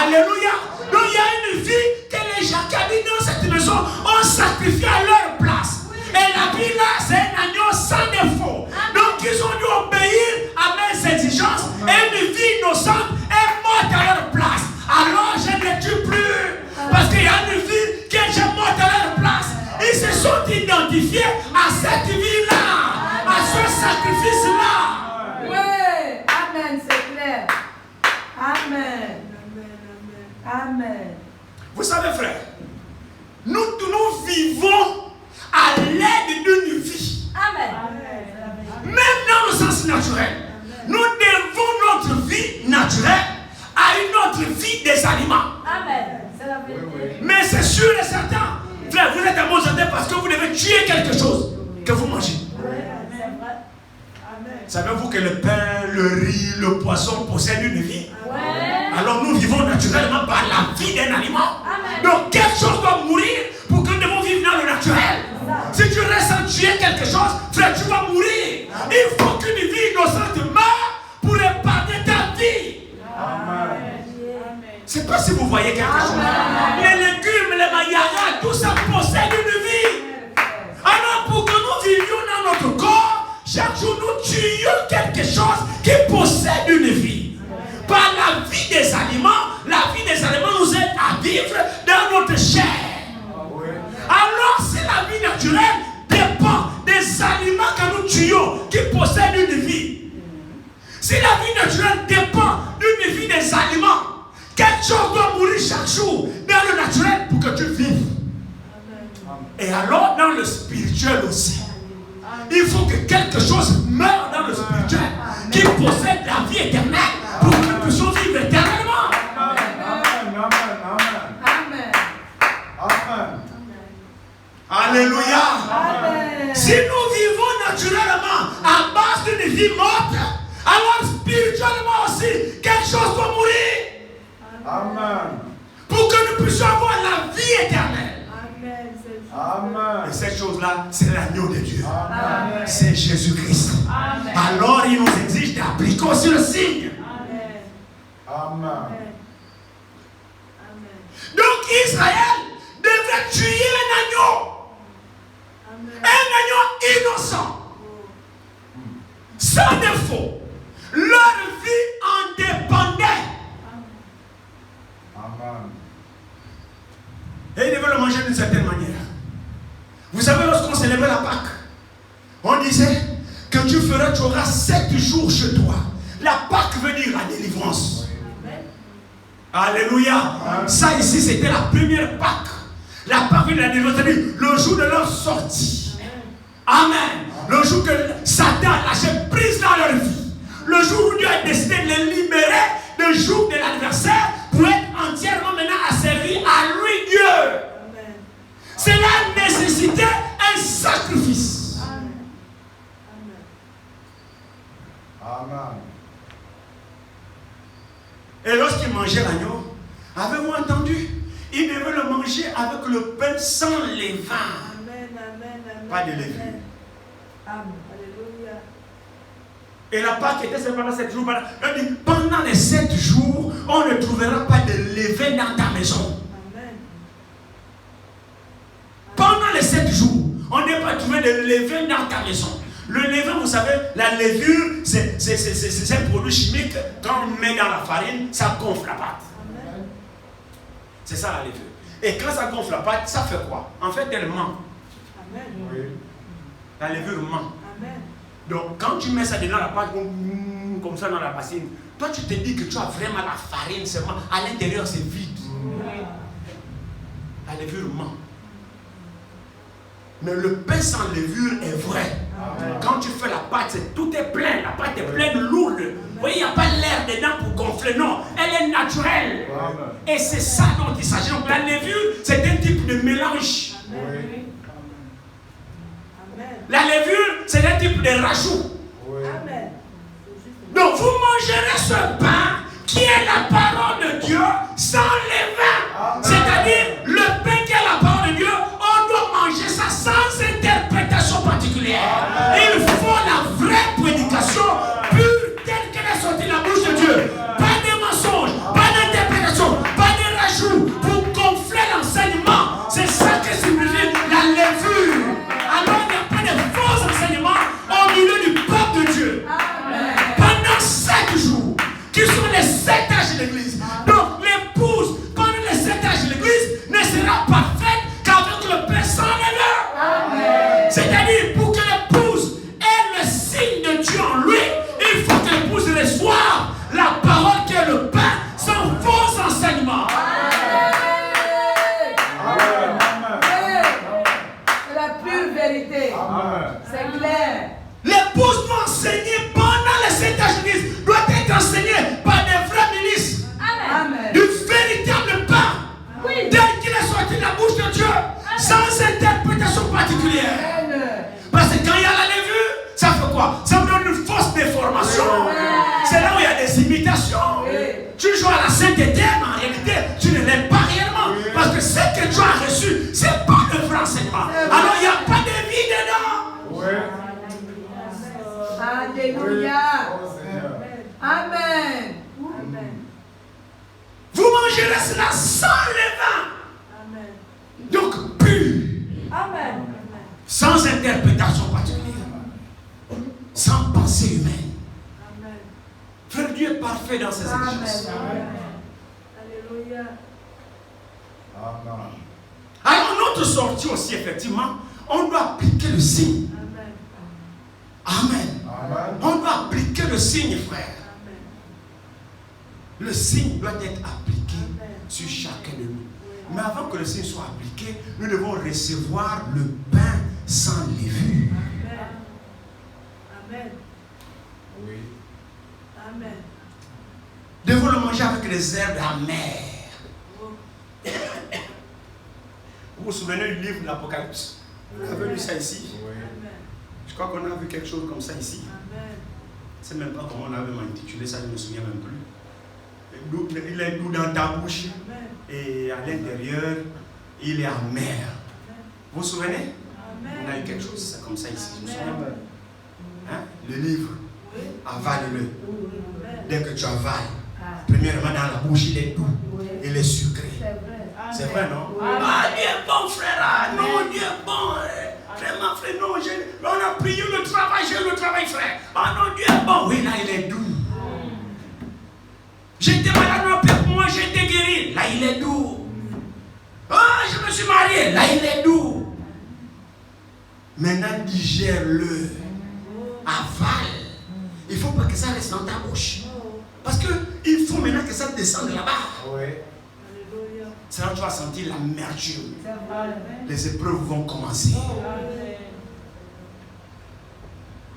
Alléluia. Donc il y a une vie que les gens qui habitent dans cette maison ont sacrifié à leur place. Et la vie là, c'est un agneau sans défaut. Donc ils ont dû obéir à mes exigences. Et une vie innocente est morte à leur place. Alors je ne tue plus. Parce qu'il y a une vie qui est morte à leur place. Ils se sont identifiés à cette vie-là, à ce sacrifice-là. Oui. Amen, c'est clair. Amen. Amen. Vous savez, frère, nous vivons à l'aide d'une vie. Amen. Même dans le sens naturel. Nous devons notre vie naturelle à une autre vie des aliments. Amen. C'est la vérité. Oui, oui. Mais c'est sûr et certain. Frère, vous êtes à bon santé parce que vous devez tuer quelque chose que vous mangez. Oui, c'est vrai. Savez-vous que le pain, le riz, le poisson possèdent une vie? Ouais. Alors nous vivons naturellement par la vie d'un aliment. Amen. Donc quelque chose doit mourir pour que nous devons vivre dans le naturel. Si tu restes à tuer quelque chose, frère, tu vas mourir. Il faut qu'une vie innocente meure pour épargner ta vie. Amen. Je ne sais pas si vous voyez quelque chose. Amen. Les légumes, les tout ça possède une vie. Alors pour que nous vivions dans notre corps, chaque jour nous tuions quelque chose qui possède une vie. Par la vie des aliments, la vie des aliments nous aide à vivre dans notre chair. Alors si la vie naturelle dépend des aliments que nous tuons qui possèdent une vie, si la vie naturelle dépend d'une vie des aliments, quelque chose doit mourir chaque jour dans le naturel pour que tu vives. Et alors dans le spirituel aussi, il faut que quelque chose meure dans le spirituel qui possède la vie éternelle pour que nous puissions vivre éternellement. Alléluia. Amen. Si nous vivons naturellement à base d'une vie morte, alors spirituellement aussi, quelque chose doit mourir. Amen. Pour que nous puissions avoir la vie éternelle. Amen. Et cette chose-là, c'est l'agneau de Dieu. Amen. C'est Jésus-Christ. Amen. Alors il nous exige d'appliquer aussi le signe. Amen. Donc Israël devait tuer un agneau. Un agneau innocent. Sans défaut. Leur vie en dépendait. Amen. Et ils devaient le manger d'une certaine manière. Vous savez, lorsqu'on célébrait la Pâque, on disait que tu auras 7 jours chez toi. La Pâque veut dire la délivrance. Alléluia. Amen. Ça ici, c'était la première Pâque. La Pâque veut dire la délivrance, c'est-à-dire le jour de leur sortie. Amen. Le jour que Satan lâchait prise dans leur vie. Le jour où Dieu a décidé de les libérer, le jour de l'adversaire, pour être entièrement maintenant asservi à lui, Dieu. Cela nécessitait un sacrifice. Amen. Et lorsqu'il mangeait l'agneau, avez-vous entendu? Il devait le manger avec le pain sans levain. Pas de levain. Et la Pâque était seulement pendant 7 jours. Il dit, pendant les 7 jours, on ne trouvera pas de levain dans ta maison. Pendant les 7 jours, on ne va pas trouver de levain dans ta maison. Le levain, vous savez, la levure, c'est un produit chimique. Quand on met dans la farine, ça gonfle la pâte. C'est ça la levure. Et quand ça gonfle la pâte, ça fait quoi? En fait, elle ment. Oui. La levure ment. Donc, quand tu mets ça dedans la pâte, comme ça dans la bassine, toi tu te dis que tu as vraiment la farine seulement. À l'intérieur, c'est vide. La levure ment. Mais le pain sans levure est vrai. Amen. Quand tu fais la pâte, tout est plein. La pâte est pleine lourde. Vous voyez, il n'y a pas l'air dedans pour gonfler. Non, elle est naturelle. Amen. Et c'est ça dont il s'agit. Donc la levure, c'est un type de mélange. Oui. La levure, c'est un type de rajout. Oui. Donc vous mangerez ce pain qui est la parole de Dieu sans levain. C'est-à-dire le pain qui est la parole de Dieu, on doit manger ça sans interprétation particulière. Il faut la vraie prédication pure telle qu'elle est sortie de la bouche de Dieu. Pas de mensonges, pas d'interprétation, pas de rajout pour gonfler l'enseignement. C'est ça que signifie la levure. Alors il n'y a pas de faux enseignements au milieu du peuple de Dieu. Pendant 7 jours, qui sont les 7 âges de l'église. Donc l'épouse, pendant les 7 âges de l'église, ne sera parfaite qu'avec le pain sans levain. C'est-à-dire, pour que l'épouse ait le signe de Dieu en lui, il faut que l'épouse reçoive la parole qui est le pain sans faux enseignement. C'est la pure vérité. Amen. C'est clair. L'épouse doit enseigner pendant les 7 âges de l'église, doit être enseignée par des vrais ministres. Amen. Du véritable pain, Oui. tel qu'il est sorti de la bouche de Dieu, sans interprétation particulière. Amen. Parce que quand il y a la levure, ça fait quoi? Ça me donne une fausse déformation. C'est là où il y a des imitations. Oui. Tu joues à la sainteté, mais en réalité, tu ne l'es pas réellement. Parce que ce que tu as reçu, ce n'est pas le vrai enseignement. Alors il n'y a pas de vie dedans. Oui. Alléluia. Oh Seigneur. Amen. Vous mangerez cela sans levain. Donc, Amen. Sans interprétation particulière. Sans pensée humaine. Amen. Frère, Dieu est parfait dans ses exigences. Amen. Alléluia. Amen. Alors, notre sortie aussi, effectivement, on doit appliquer le signe. Amen. Amen. Amen. On doit appliquer le signe, frère. Amen. Le signe doit être appliqué Amen. sur chacun de nous. Oui. Mais avant que le signe soit appliqué, nous devons recevoir le pain sans levure. Amen. Amen. Oui. Amen. Nous devons le manger avec les herbes amères. Oh. Vous vous souvenez du livre de l'Apocalypse? Vous avez lu ça ici? Oui. Amen. Je crois qu'on a vu quelque chose comme ça ici. Amen. Je ne sais même pas comment on avait intitulé ça, je ne me souviens même plus. Il est doux dans ta bouche Amen. et à l'intérieur, il est amer. Vous vous souvenez? On a eu quelque chose c'est comme ça ici. Je me souviens. Amen. Hein? Le livre, Oui. avale-le. Amen. Dès que tu avales, premièrement dans la bouche, il est doux, il est sucré. C'est vrai, non? Amen. Ah, Dieu est bon, frère. Ah, non, Dieu est bon. Vraiment, frère, non, on a prié le travail, j'ai le travail, frère. Ah non, Dieu est bon. Oui, là, il est doux. J'étais malade, non, Père, moi, j'ai été guéri. Là, il est doux. Ah, je me suis marié. Là, il est doux. Maintenant, digère-le. Avale. Il ne faut pas que ça reste dans ta bouche. Parce qu'il faut maintenant que ça descende là-bas. Oui. Alléluia. C'est là que tu vas sentir l'amertume. Amen. Les épreuves vont commencer. Amen.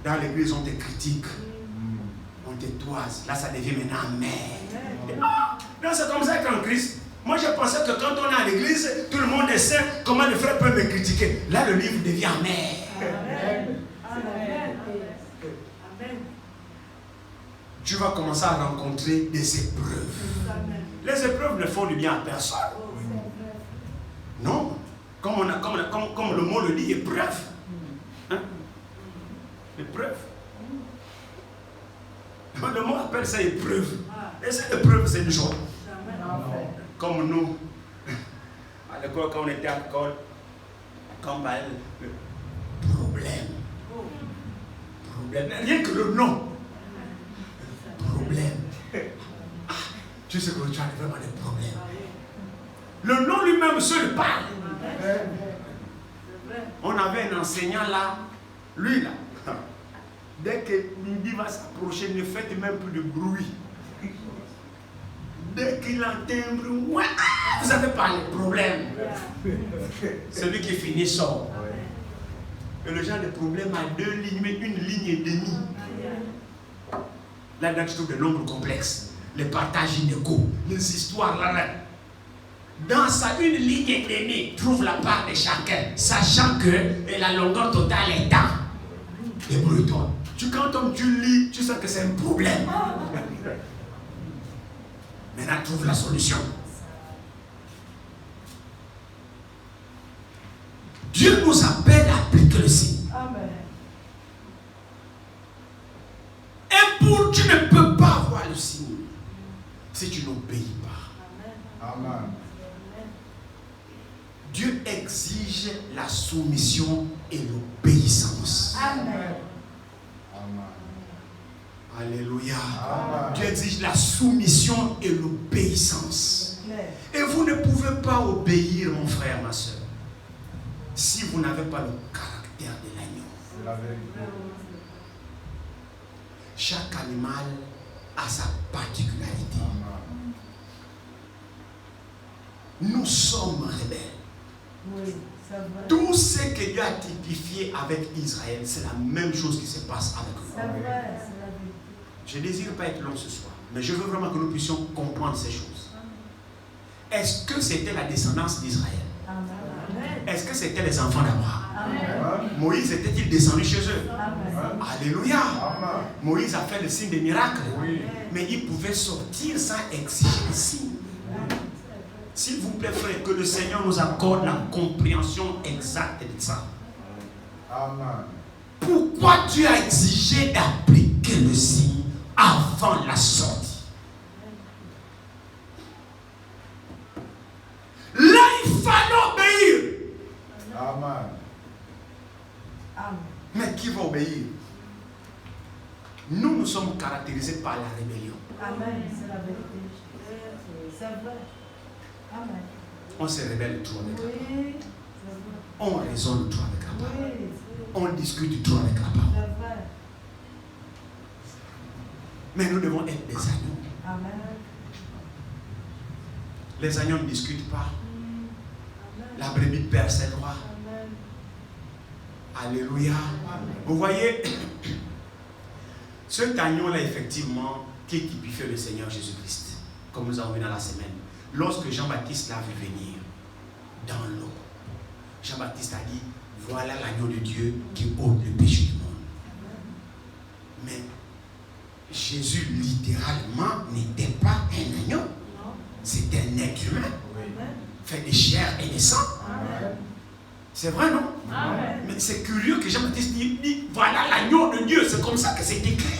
Dans l'église, on te critique, Mm. on te toise. Là, ça devient maintenant amer. Amen. Non, c'est comme ça qu'en Christ. Moi, je pensais que quand on est à l'église, tout le monde est saint. Comment le frère peut me critiquer? Là, le livre devient amer. Amen. Amen. Amen. Tu vas commencer à rencontrer des épreuves. Amen. Les épreuves ne font du bien à personne. Oh, Non. Comme le mot le dit, épreuve. Hein? Épreuve. Le mot appelle ça épreuve. Et cette épreuve, c'est une joie. Amen. Comme nous, à l'école, quand on était à l'école, quand on parlait de problème. Oh. Problème. Rien que le nom. Problème. Ah, tu sais que tu as vraiment des problèmes. Le nom lui-même seul parle. Amen. On avait un enseignant là, lui là. Dès que Mindy va s'approcher, ne faites même plus de bruit. Dès qu'il entend un bruit, ouais, vous avez parlé de problème. Celui qui finit sort. Et le genre de problème a 2 lignes, mais 1 ligne et demie. Là, tu trouves des nombres complexes, les partages inégaux, les histoires là. Dans sa 1 ligne et demie, trouve la part de chacun, sachant que la longueur totale est temps. Débrouille-toi. Quand tu lis, tu sais que c'est un problème. Maintenant, trouve la solution. Dieu nous appelle à appliquer le signe. Amen. Et tu ne peux pas avoir le signe si tu n'obéis pas. Amen. Amen. Dieu exige la soumission et l'obéissance. Amen. Amen. Alléluia. Amen. Dieu exige la soumission et l'obéissance. Et vous ne pouvez pas obéir, mon frère, ma soeur, si vous n'avez pas le caractère de l'agneau. C'est la vérité. Chaque animal a sa particularité. Amen. Nous sommes rebelles. Oui, c'est vrai. Tout ce que Dieu a typifié avec Israël, c'est la même chose qui se passe avec C'est nous. vrai, c'est la vérité. Je ne désire pas être long ce soir, mais je veux vraiment que nous puissions comprendre ces choses. Est-ce que c'était la descendance d'Israël? Amen. Est-ce que c'était les enfants d'Abraham? Amen. Moïse était-il descendu chez eux? Amen. Alléluia! Amen. Moïse a fait le signe des miracles, Oui. mais il pouvait sortir sans exiger le signe. S'il vous plaît, frère, que le Seigneur nous accorde la compréhension exacte de ça. Amen. Pourquoi Dieu a exigé d'appliquer le signe avant la sortie? Là, il fallait obéir. Amen. qu'il va obéir. Nous sommes caractérisés par la rébellion. Amen. C'est la vérité. C'est vrai. Amen. On se rebelle trop avec la parole. Oui. C'est vrai. On raisonne trop avec la parole. Oui. On discute trop avec la parole. C'est vrai. Mais nous devons être des agneaux. Amen. Les agneaux ne discutent pas. Amen. La brebis perd ses droits. Amen. Alléluia. Vous voyez, cet agneau-là, effectivement, qui typifie le Seigneur Jésus-Christ, comme nous avons vu dans la semaine. Lorsque Jean-Baptiste l'a vu venir dans l'eau, Jean-Baptiste a dit, voilà l'agneau de Dieu qui ôte le péché du monde. Mais Jésus, littéralement, n'était pas un agneau. C'était un être humain, fait de chair et de sang. Amen. C'est vrai, non? Amen. Mais c'est curieux que Jean-Baptiste dit, voilà l'agneau de Dieu. C'est comme ça que c'est écrit.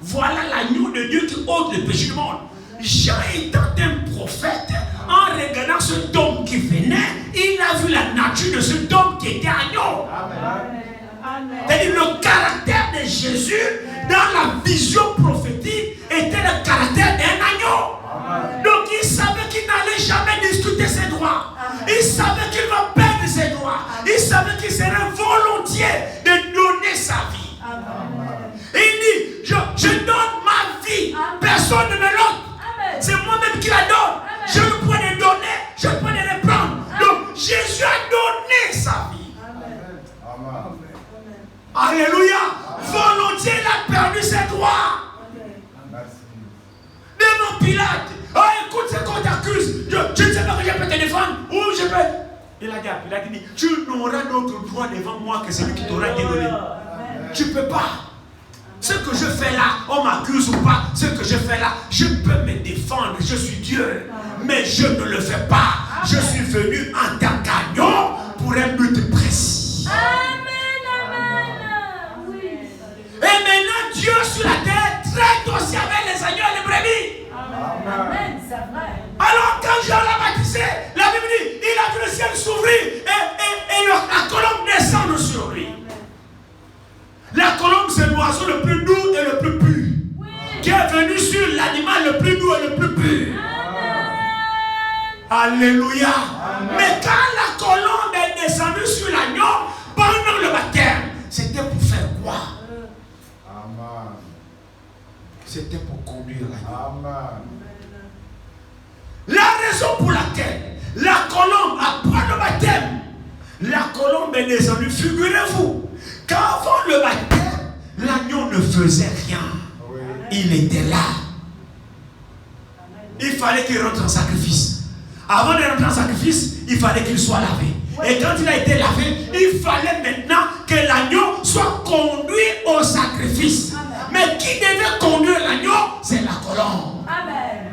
Voilà l'agneau de Dieu qui ôte le péché du monde. Jean étant un prophète, en regardant cet homme qui venait, il a vu la nature de cet homme qui était agneau. Amen. C'est-à-dire le caractère de Jésus dans la vision prophétique était le caractère d'un agneau. Donc il savait qu'il n'allait jamais discuter ses droits. Il savait qu'il va perdre ses droits. Il savait qu'il serait volontiers de donner sa vie. Amen. Et il dit, je donne ma vie. Personne ne me l'ôte. C'est moi-même qui la donne. Je ne peux les donner, je ne peux les reprendre. Donc Jésus a donné sa vie. Amen. Alléluia. Volontiers il a perdu ses droits. Merci. Devant Pilate. Oh écoute, c'est qu'on t'accuse. Je ne sais pas que je peux te défendre. Ou je peux. Il a dit à Pilate, il dit, tu n'auras d'autre droit devant moi que celui qui t'aura été donné. Tu ne peux pas. Ce que je fais là, on m'accuse ou pas, ce que je fais là, je peux me défendre, je suis Dieu. Mais je ne le fais pas. Je suis venu en tant qu'agneau pour un but précis. Et maintenant, Dieu sur la terre traite aussi avec les agneaux et les brebis. Amen. C'est vrai. Alors quand Jean l'a baptisé, la Bible dit, il a vu le ciel s'ouvrir et la colombe descendre sur lui. La colombe, c'est l'oiseau le plus doux et le plus pur. Qui est venu sur l'animal le plus doux et le plus pur. Alléluia. Mais quand la colombe est descendue sur l'agneau, pendant le baptême, c'était pour faire quoi? Amen. C'était pour conduire l'agneau. Amen. La raison pour laquelle la colombe, après le baptême, la colombe est descendue, figurez-vous, qu'avant le baptême, l'agneau ne faisait rien. Oui. Il était là. Il fallait qu'il rentre en sacrifice. Avant de rentrer en sacrifice, il fallait qu'il soit lavé. Et quand il a été lavé, il fallait maintenant que l'agneau soit conduit au sacrifice. Mais qui devait conduire l'agneau? C'est la colombe. Amen.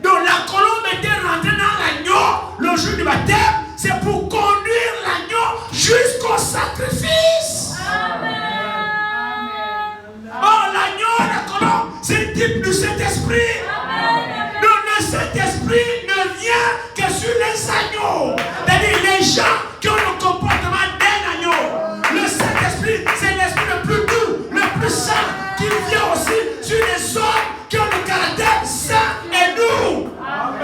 Donc la colombe était rentrée dans l'agneau le jour du baptême. C'est pour conduire l'agneau jusqu'au sacrifice. Oh, l'agneau et la colombe, c'est le type du Saint-Esprit. Donc le Saint-Esprit ne vient que sur les agneaux. C'est-à-dire les gens qui ont le comportement d'un agneau. Le Saint-Esprit, c'est l'esprit le plus doux, le plus saint, qui vient aussi sur les hommes qui ont le caractère saint et doux.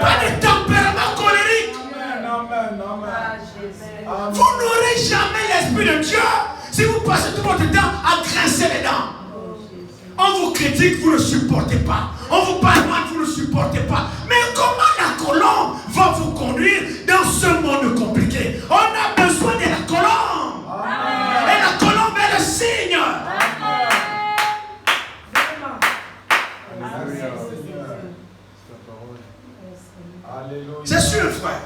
Pas de tempérament colérique. Vous n'aurez jamais l'esprit de Dieu si vous passez tout votre temps à grincer les dents. On vous critique, vous ne supportez pas. On vous parle mal, vous ne supportez pas. Mais comment la colombe va vous conduire dans ce monde compliqué? On a besoin de la colombe. Et la colombe est le signe. C'est sûr, frère.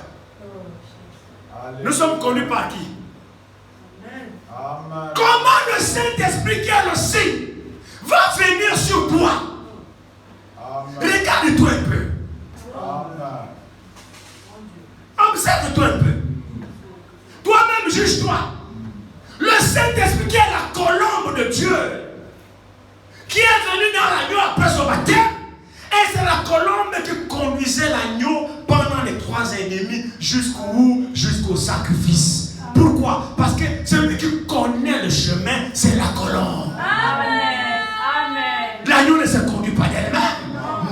Nous sommes connus par qui? Amen. Comment le Saint-Esprit qui est le signe va venir sur toi? Amen. Regarde-toi un peu. Amen. Observe-toi un peu. Toi-même, juge-toi. Le Saint-Esprit qui est la colombe de Dieu, qui est venu dans l'agneau après son baptême, et c'est la colombe qui conduisait l'agneau pendant les 3 ans et demi jusqu'au sacrifice. Pourquoi? Parce que celui qui connaît le chemin, c'est la colombe. Amen. Amen. L'agneau ne se conduit pas d'elle-même.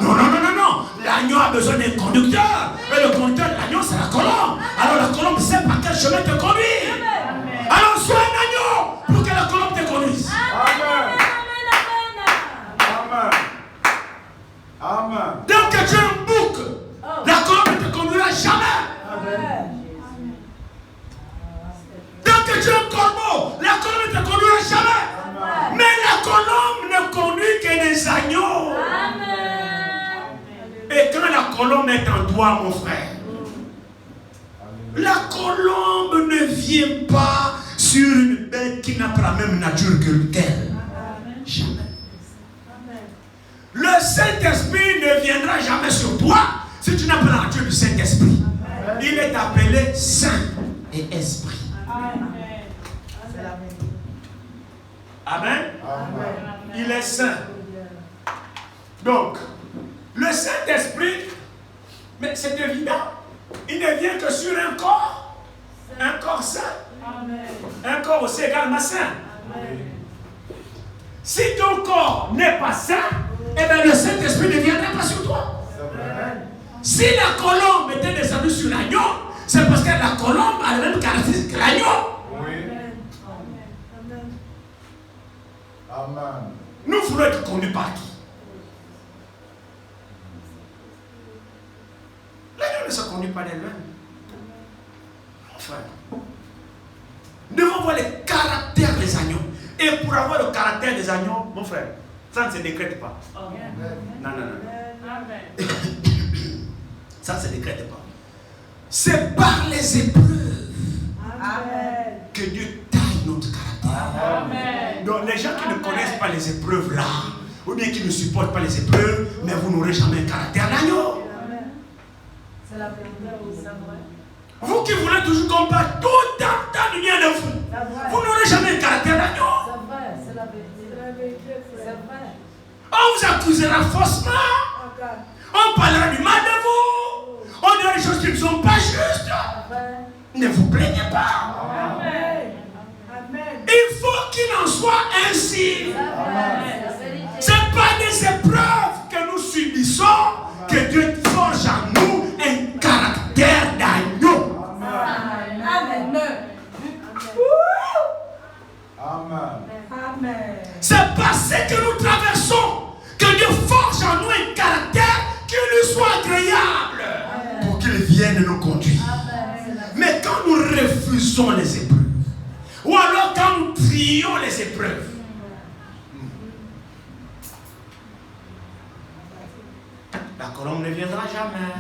Non, non, non, non, non. L'agneau a besoin d'un conducteur. Et le conducteur de l'agneau, c'est la colombe. Alors la colombe sait par quel chemin te conduire. Amen. Alors sois un agneau pour que la colombe te conduise. Amen. Amen. Amen. Donc que tu es un bouc, la colombe ne te conduira jamais. Donc que tu es un corbeau, la colombe ne te conduira jamais. Mais la colombe ne conduit que des agneaux. Et quand la colombe est en toi, mon frère, la colombe ne vient pas sur une bête qui n'a pas la même nature que qu'elle. Jamais. Le Saint-Esprit ne viendra jamais sur toi si tu n'as pas la nature du Saint-Esprit. Il est appelé Saint et Esprit. Amen. Il est saint. Donc, le Saint-Esprit, mais c'est évident, il ne vient que sur un corps saint. Un corps aussi également saint. Si ton corps n'est pas saint, eh bien le Saint-Esprit ne viendra pas sur toi. Si la colombe était descendue sur l'agneau, c'est parce que la colombe a la même caractéristique que l'agneau. Amen. Nous voulons être conduits par qui? L'agneau ne se conduit pas d'elle-même. Enfin, nous devons voir le caractère des agneaux. Et pour avoir le caractère des agneaux, mon frère, ça ne se décrète pas. Non, non, non. Ça ne se décrète pas. C'est par les épreuves que Dieu taille notre caractère. Amen. Donc les gens qui ne connaissent pas les épreuves là, ou bien qui ne supportent pas les épreuves, mais vous n'aurez jamais un caractère d'agneau. C'est la vérité, c'est vrai. Vous qui voulez toujours qu'on parle tout le temps du bien de vous, vous n'aurez jamais un caractère d'agneau. C'est vrai, c'est la vérité. C'est vrai. On vous accusera faussement. On parlera du mal de vous. On dira des choses qui ne sont pas justes. Ne vous plaignez pas. Amen. Il faut qu'il en soit ainsi. Ce n'est pas des épreuves que nous subissons que Dieu forge en nous un caractère d'agneau. Amen. C'est parce que nous traversons que Dieu forge en nous un caractère qui lui soit agréable pour qu'il vienne nous conduire. Mais quand nous refusons les épreuves, ou alors quand nous trions les épreuves, la colombe ne viendra jamais.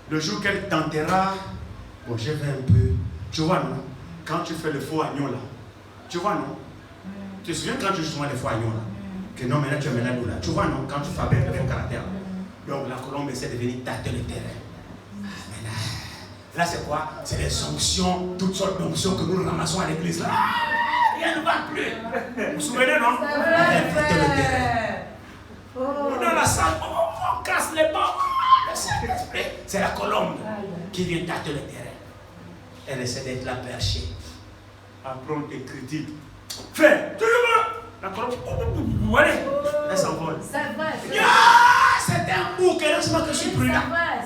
Le jour qu'elle tentera, bon, je vais un peu. Tu vois, non? Quand tu fais le faux agneau là, tu vois, non? Tu te souviens quand tu joues le faux agneau là? Que non, maintenant tu es maintenant là. Tu vois, non? Quand tu fabriques le faux caractère. Donc la colombe essaie de venir tâter le terrain. Là, c'est quoi? C'est les onctions, toutes sortes d'onctions que nous ramassons à l'église. Là, rien ne va plus. Vous vous souvenez, non? Elle vient tâter le terrain. On est dans la salle, on casse les bancs. C'est la colombe qui vient tâter le terrain. Elle essaie d'être la perchée. Après, on te critique. Fais, tu veux? La colombe, allez, elle s'envole. C'est vrai. C'est un bouc, laisse-moi que je suis prudent.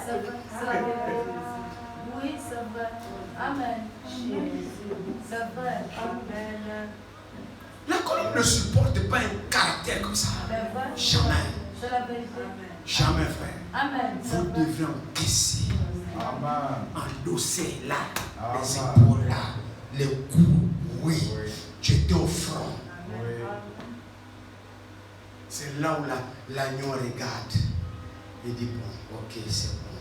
C'est vrai. Oui, c'est vrai. Amen. C'est vrai. Amen. La colombe ne supporte pas un caractère comme ça. Jamais. C'est la vérité. Jamais, frère. Amen. Vous devez encaisser, Amen. endosser là, les Amen. épaules là, les coups. Oui, tu étais au front. Oui. C'est là où l'agneau regarde. Il dit, bon, ok, c'est bon.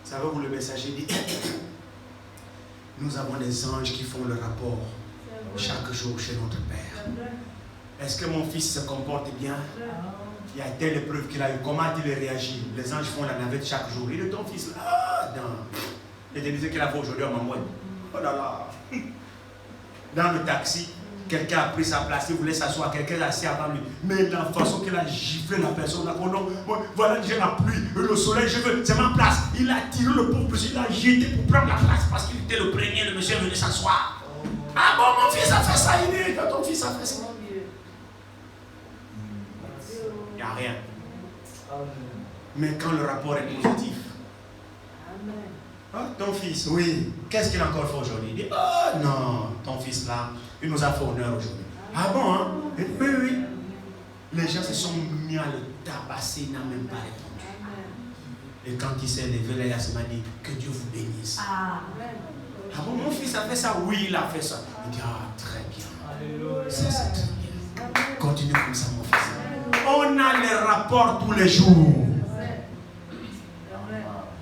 Savez-vous, le messager dit, nous avons des anges qui font le rapport chaque jour chez notre Père. Est-ce que mon fils se comporte bien? Il y a telle épreuve qu'il a eu. Comment a-t-il réagi? Les anges font la navette chaque jour. Il est ton fils là. Il te disait qu'il a fait aujourd'hui à Mamouane. Oh là là. Dans le taxi, quelqu'un a pris sa place, il voulait s'asseoir, quelqu'un est assis avant lui. Mais la façon qu'il a giflé la personne, là, oh non, voilà, j'ai la pluie, le soleil, je veux, c'est ma place. Il a tiré le pauvre monsieur, il a jeté pour prendre la place parce qu'il était le premier, le monsieur est venu s'asseoir. Ah bon, mon fils a fait ça, il est, quand ton fils a fait ça. Il n'y a rien. Mais quand le rapport est positif, oh, ton fils, oui, qu'est-ce qu'il a encore fait aujourd'hui? Il dit, oh non, ton fils là, il nous a fait honneur aujourd'hui. Ah bon, hein? Oui, oui. Les gens se sont mis à le tabasser, il n'a même pas répondu. Et quand il s'est levé, là, il m'a dit, que Dieu vous bénisse. Ah bon, mon fils a fait ça? Oui, il a fait ça. Il dit, ah, très bien. Ça, c'est très bien. Continue comme ça, mon fils. On a les rapports tous les jours.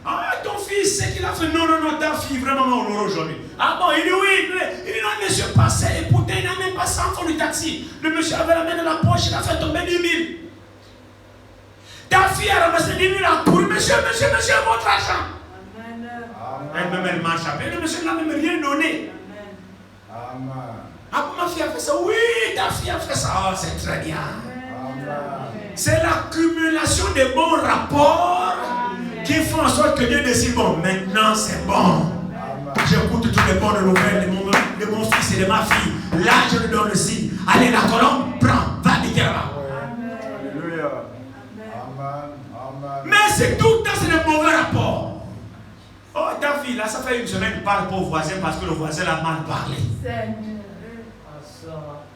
Ah, ton fils, c'est qu'il a fait. Non, non, non, ta fille, vraiment, on l'aura aujourd'hui. Ah bon, il dit oui. Il dit non, monsieur passait, et pourtant, il n'a même pas 100 francs du taxi. Le monsieur avait la main dans la poche, il a fait tomber 10 000. Ta fille a ramassé 10 000 à couru. Monsieur, votre argent. Elle-même, elle marche à peine. Le monsieur n'a même rien donné. Amen. Ah bon, ma fille a fait ça. Oui, ta fille a fait ça. Oh, c'est très bien. C'est l'accumulation des bons rapports qui font en sorte que Dieu décide, bon, maintenant c'est bon. J'écoute toutes les bonnes nouvelles de mon fils et de ma fille. Là, je lui donne le signe. Allez, la colombe, prends, va habiter là-bas. Alléluia. Amen. Mais c'est tout le temps, c'est des mauvais rapports. Oh, ta fille, là, ça fait une semaine, ne parle pas au voisin parce que le voisin l'a mal parlé.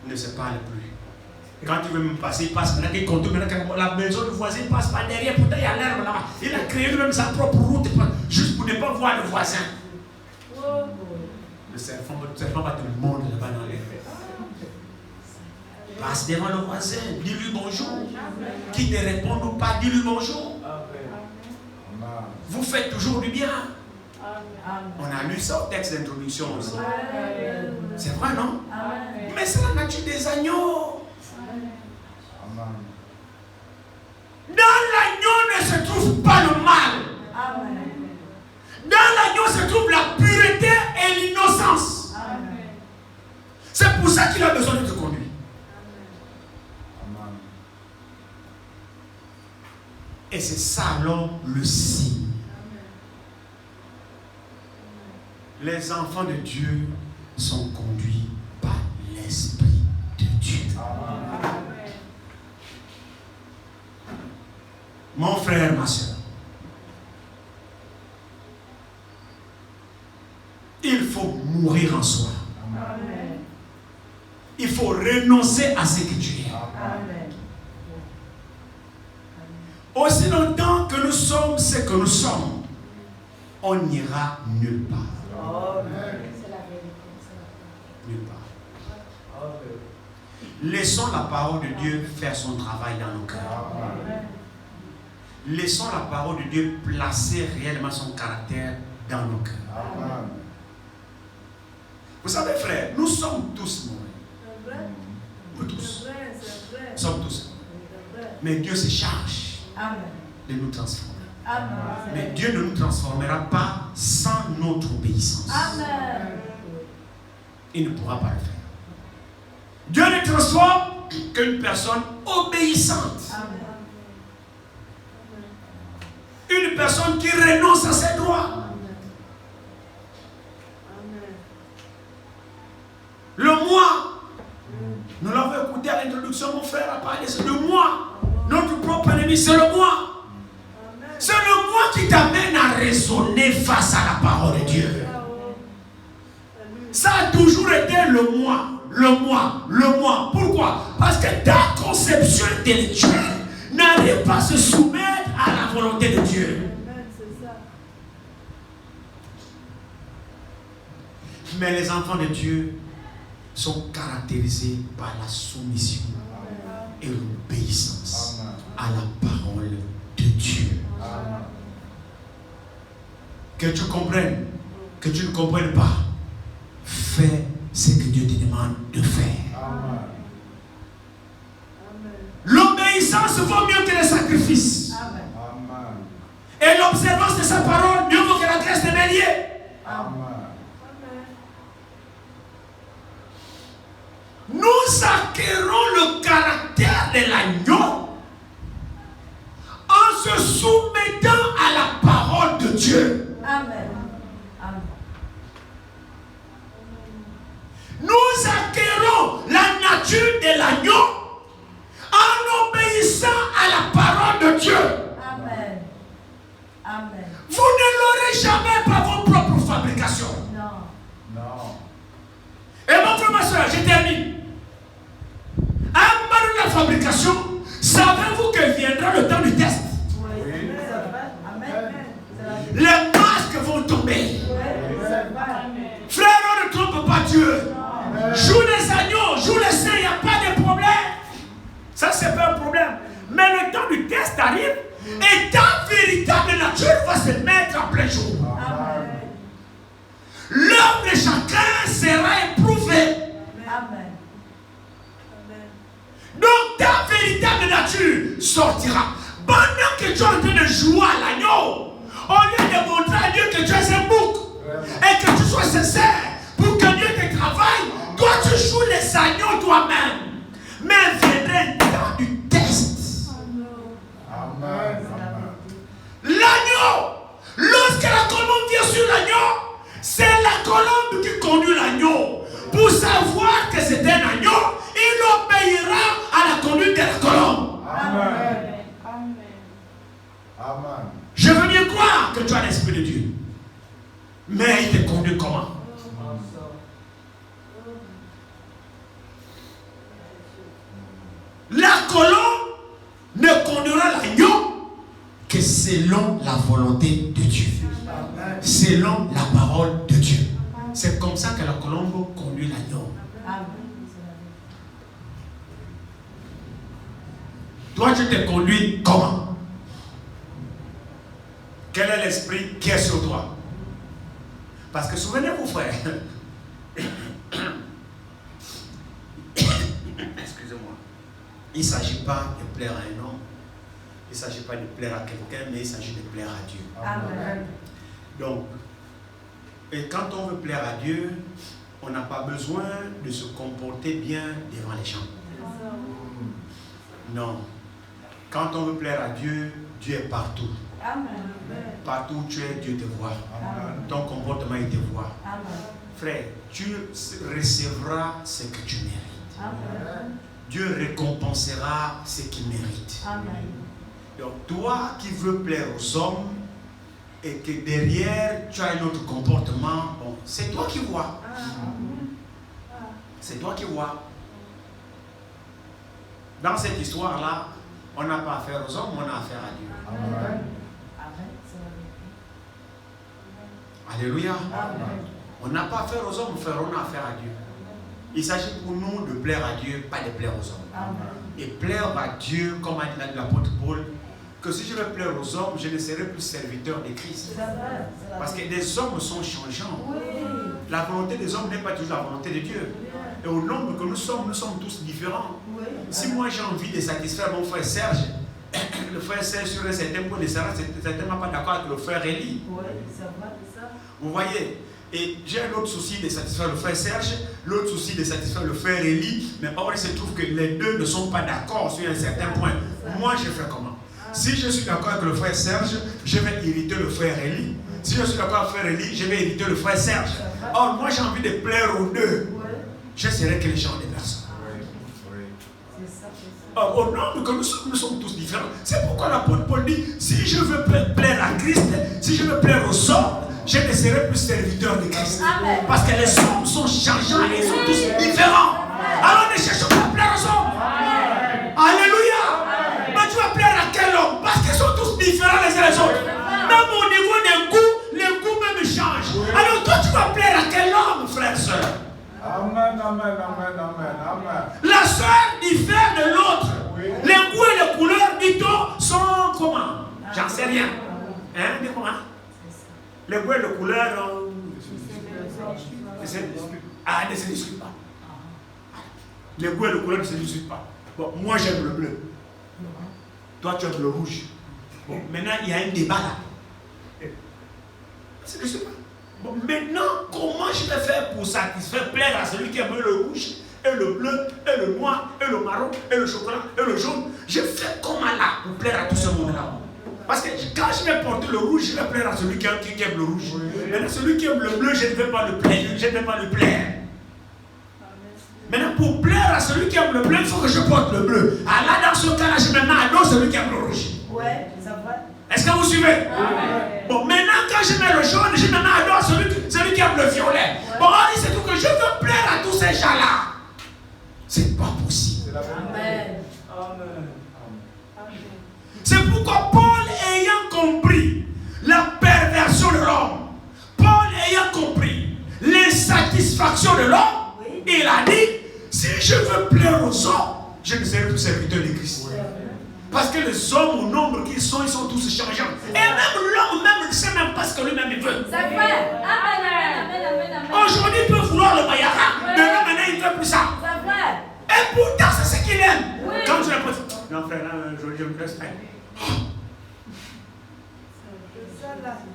Il ne se parle plus. Quand il veut me passer, il passe maintenant qu'il compte. Maintenant, la maison du voisin passe par derrière. Pourtant, il y a l'herbe là-bas. Il a créé lui-même sa propre route juste pour ne pas voir le voisin. Le serpent va te mordre là-bas dans l'herbe. Passe devant le voisin. Dis-lui bonjour. Qui te répond ou pas, dis-lui bonjour. Vous faites toujours du bien. On a lu ça au texte d'introduction aussi. C'est vrai, non? Mais c'est la nature des agneaux. Dans l'agneau ne se trouve pas le mal. Dans l'agneau se trouve la pureté et l'innocence. C'est pour ça qu'il a besoin de te conduire. Et c'est ça alors le signe. Les enfants de Dieu sont conduits par l'Esprit de Dieu. Mon frère, ma soeur, il faut mourir en soi. Il faut renoncer à ce que tu es. Aussi longtemps que nous sommes ce que nous sommes, on n'ira nulle part. Nulle part. Laissons la parole de Dieu faire son travail dans nos cœurs. Laissons la parole de Dieu placer réellement son caractère dans nos cœurs. Vous savez, frère, nous sommes tous mauvais. Nous tous. Nous sommes tous. Mais Dieu se charge de nous transformer. Mais Dieu ne nous transformera pas sans notre obéissance. Il ne pourra pas le faire. Dieu ne transforme qu'une personne obéissante. Une personne qui renonce à ses droits. Le moi, nous l'avons écouté à l'introduction, mon frère a parlé, c'est le moi. Notre propre ennemi, c'est le moi. C'est le moi qui t'amène à raisonner face à la parole de Dieu. Ça a toujours été le moi, le moi, le moi. Pourquoi? Parce que ta conception intellectuelle n'arrive pas à se soumettre à la volonté de Dieu. Mais les enfants de Dieu sont caractérisés par la soumission et l'obéissance à la parole de Dieu. Que tu comprennes, que tu ne comprennes pas, fais ce que Dieu te demande de faire. L'obéissance vaut mieux que le sacrifice. Et l'observance de sa parole mieux vaut que la graisse de bélier. nous acquérons le caractère de l'agneau en se soumettant à la parole de Dieu. Amen. Amen. Nous acquérons la nature de l'agneau en obéissant à la parole de Dieu. Amen. Amen. Vous ne l'aurez jamais par vos propres fabrications. Non. Non. Et mon frère, ma soeur, je termine. À un moment de la fabrication, savez-vous que viendra le temps du test? Oui. C'est vrai. Amen. C'est la vérité. Les masques vont tomber. Oui, c'est vrai. Frère, on ne trompe pas Dieu. Joue les agneaux, joue les saints, il n'y a pas de problème. Ça, c'est pas un problème. Mais le temps du test arrive et ta véritable nature va se mettre en plein jour. Amen. L'œuvre de chacun sera éprouvée. Amen. Donc ta véritable nature sortira. Pendant que tu es en train de jouer à l'agneau, au lieu de montrer à Dieu que tu es un bouc et que tu sois sincère pour que Dieu te travaille, toi tu joues les agneaux toi-même. Mais viendra un temps du test. Amen. L'agneau, lorsque la colombe vient sur l'agneau, c'est la colombe qui conduit l'agneau. Pour savoir que c'est un agneau, il obéira à la conduite de la colombe. Amen. Amen. Amen. Je veux bien croire que tu as l'Esprit de Dieu. Mais il te conduit comment? La colombe ne conduira l'agneau que selon la volonté de Dieu. Selon la parole de Dieu. C'est comme ça que la colombe conduit l'agneau. Amen. Toi, tu te conduis comment? Quel est l'esprit qui est sur toi? Parce que souvenez-vous, frère. Excusez-moi. Il ne s'agit pas de plaire à un homme. Il ne s'agit pas de plaire à quelqu'un, mais il s'agit de plaire à Dieu. Amen. Donc, et quand on veut plaire à Dieu, on n'a pas besoin de se comporter bien devant les gens. Non. Quand on veut plaire à Dieu, Dieu est partout. Amen. Partout où tu es, Dieu te voit. Amen. Ton comportement, il te voit. Amen. Frère, tu recevras ce que tu mérites. Amen. Dieu récompensera ce qu'il mérite. Amen. Donc, toi qui veux plaire aux hommes et que derrière tu as un autre comportement, bon, c'est toi qui vois. C'est toi qui vois. Dans cette histoire-là, on n'a pas affaire aux hommes, on a affaire à Dieu. Amen. Amen. C'est la vérité. Alléluia. Amen. On n'a pas affaire aux hommes, frère, on a affaire à Dieu. Il s'agit pour nous de plaire à Dieu, pas de plaire aux hommes. Amen. Et plaire à Dieu, comme a dit l'apôtre Paul, que si je veux plaire aux hommes, je ne serai plus serviteur de Christ. C'est vrai. C'est la Parce que vérité. les hommes sont changeants. Oui. La volonté des hommes n'est pas toujours la volonté de Dieu. Et au nombre que nous sommes tous différents. Oui. Si moi j'ai envie de satisfaire mon frère Serge, le frère Serge sur un certain point ne sera certainement pas d'accord avec le frère Élie. Oui, c'est vrai, c'est ça. Vous voyez? Et j'ai un autre souci de satisfaire le frère Serge, l'autre souci de satisfaire le frère Élie, mais or il se trouve que les deux ne sont pas d'accord sur un certain point. Moi je fais comment? Si je suis d'accord avec le frère Serge, je vais irriter le frère Élie. Si je suis d'accord avec le frère Élie, je vais irriter le frère Serge. Or moi j'ai envie de plaire aux deux. Oui. Je serai que les gens des personnes. C'est ça, c'est ça. Or, au nombre que nous sommes tous différents. C'est pourquoi l'apôtre Paul dit, si je veux plaire à Christ, si je veux plaire aux hommes, je ne serai plus serviteur de Christ. Amen. Parce que les hommes sont changeants et ils sont tous différents. Alors ne cherchons pas à plaire aux hommes. Alléluia. Mais tu vas plaire à quel homme? Parce qu'ils sont tous différents les uns les autres. Même au niveau des goûts, les goûts même changent. Alors toi tu vas plaire à quel homme, frère, soeur? Amen, amen, amen, amen, amen. La soeur diffère de l'autre. Oui. Les goûts et les couleurs, dit-on, sont comment? J'en sais rien. Hein, dis comment? Les goûts et les couleurs, ne se discutent pas. Les goûts et les couleurs ne se discutent pas. Bon, moi j'aime le bleu. Toi tu aimes le rouge. Bon, maintenant il y a un débat là. C'est ne discute pas. Bon, maintenant, comment je vais faire pour satisfaire, plaire à celui qui aime le rouge et le bleu, et le noir, et le marron, et le chocolat, et le jaune. Je fais comme Allah pour plaire à tout ce monde-là. Parce que quand je vais porter le rouge, je vais plaire à celui qui aime le rouge. Maintenant, celui qui aime le bleu, je ne vais pas le plaire. Je ne vais pas le plaire. Maintenant, pour plaire à celui qui aime le bleu, il faut que je porte le bleu. Allah, dans ce cas-là, je me mets à dos celui qui aime le rouge. Ouais, ça va. Est-ce que vous suivez? Bon, maintenant, quand je mets le jaune, je me mets à dos celui qui aime le violet. Bon, on dit, c'est tout que je veux plaire à tous ces gens-là. C'est pas possible. Amen. C'est pourquoi Paul, ayant compris la perversion de l'homme, Paul ayant compris l'insatisfaction de l'homme, il a dit, si je veux plaire aux hommes, je ne serai plus serviteur de Christ. Parce que les hommes, au nombre qu'ils sont, ils sont tous changeants. Et même l'homme, même, ne sait même pas ce que lui-même il veut. C'est vrai. Amen. Aujourd'hui, il peut vouloir le mayara. Demain, maintenant, il ne fait plus ça. C'est vrai. Et pourtant, c'est ce qu'il aime. Oui. Quand tu l'as dit, non frère, là, je me laisse pas.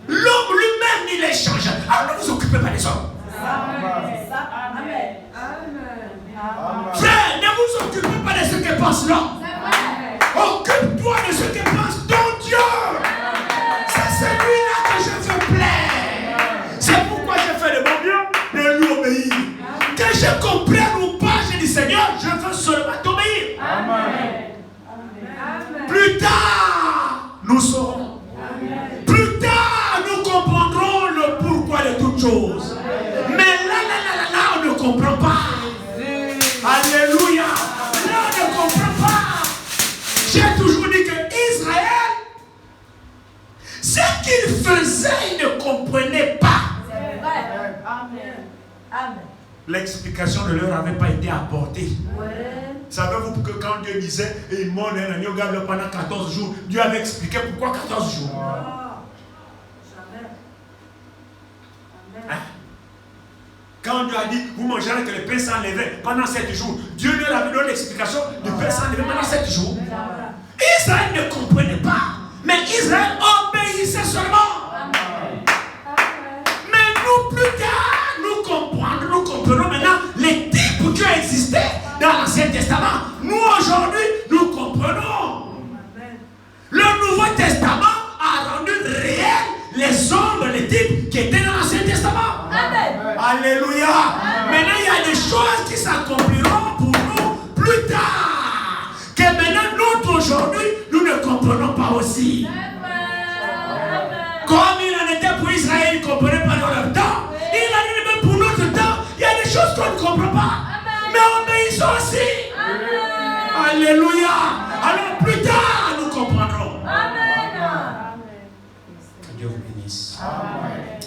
L'homme lui-même, il est changeant. Alors ne vous occupez pas des hommes. Amen. Frère, ne vous occupez pas de ce que pense l'homme. Occupe-toi de ce que pense ton Dieu. C'est celui-là que je veux plaire. C'est pourquoi je fais le bon bien de lui obéir. Que je comprenne ou pas, je dis Seigneur, je veux seulement t'obéir. Plus tard, nous saurons. Plus tard, nous comprendrons le pourquoi de toutes choses. Mais là, on ne comprend pas. Alléluia. Là, on ne comprend pas. J'ai toujours dit que Israël, ce qu'il faisait, il ne comprenait pas. C'est vrai. Amen. L'explication ne leur avait pas été apportée. Ouais. Savez-vous que quand Dieu disait, et il monte un agneau garde pendant 14 jours, Dieu avait expliqué pourquoi 14 jours. Jamais. Hein? Quand Dieu a dit, vous mangerez que le pain sans levain pendant 7 jours, Dieu leur avait donné l'explication du pain sans levain pendant 7 jours. Israël ne comprenait pas, mais Israël obéissait seulement. Mais nous, plus tard, nous comprenons maintenant les types qui ont existé dans l'Ancien Testament. Nous, aujourd'hui, nous comprenons. Le Nouveau Testament a rendu réel les hommes, les types qui étaient dans l'Ancien Testament. Amen. Alléluia. Maintenant, il y a des choses qui s'accompliront pour nous plus tard. Que maintenant, nous, aujourd'hui, nous ne comprenons pas aussi. Comme il en était pour Israël, ils ne comprenaient pas dans leur temps. Il en est même pour notre temps. Il y a des choses qu'on ne comprend pas. Mais obéissons aussi. Alléluia. Alors plus tard, nous comprendrons. Que Dieu vous bénisse. Amen.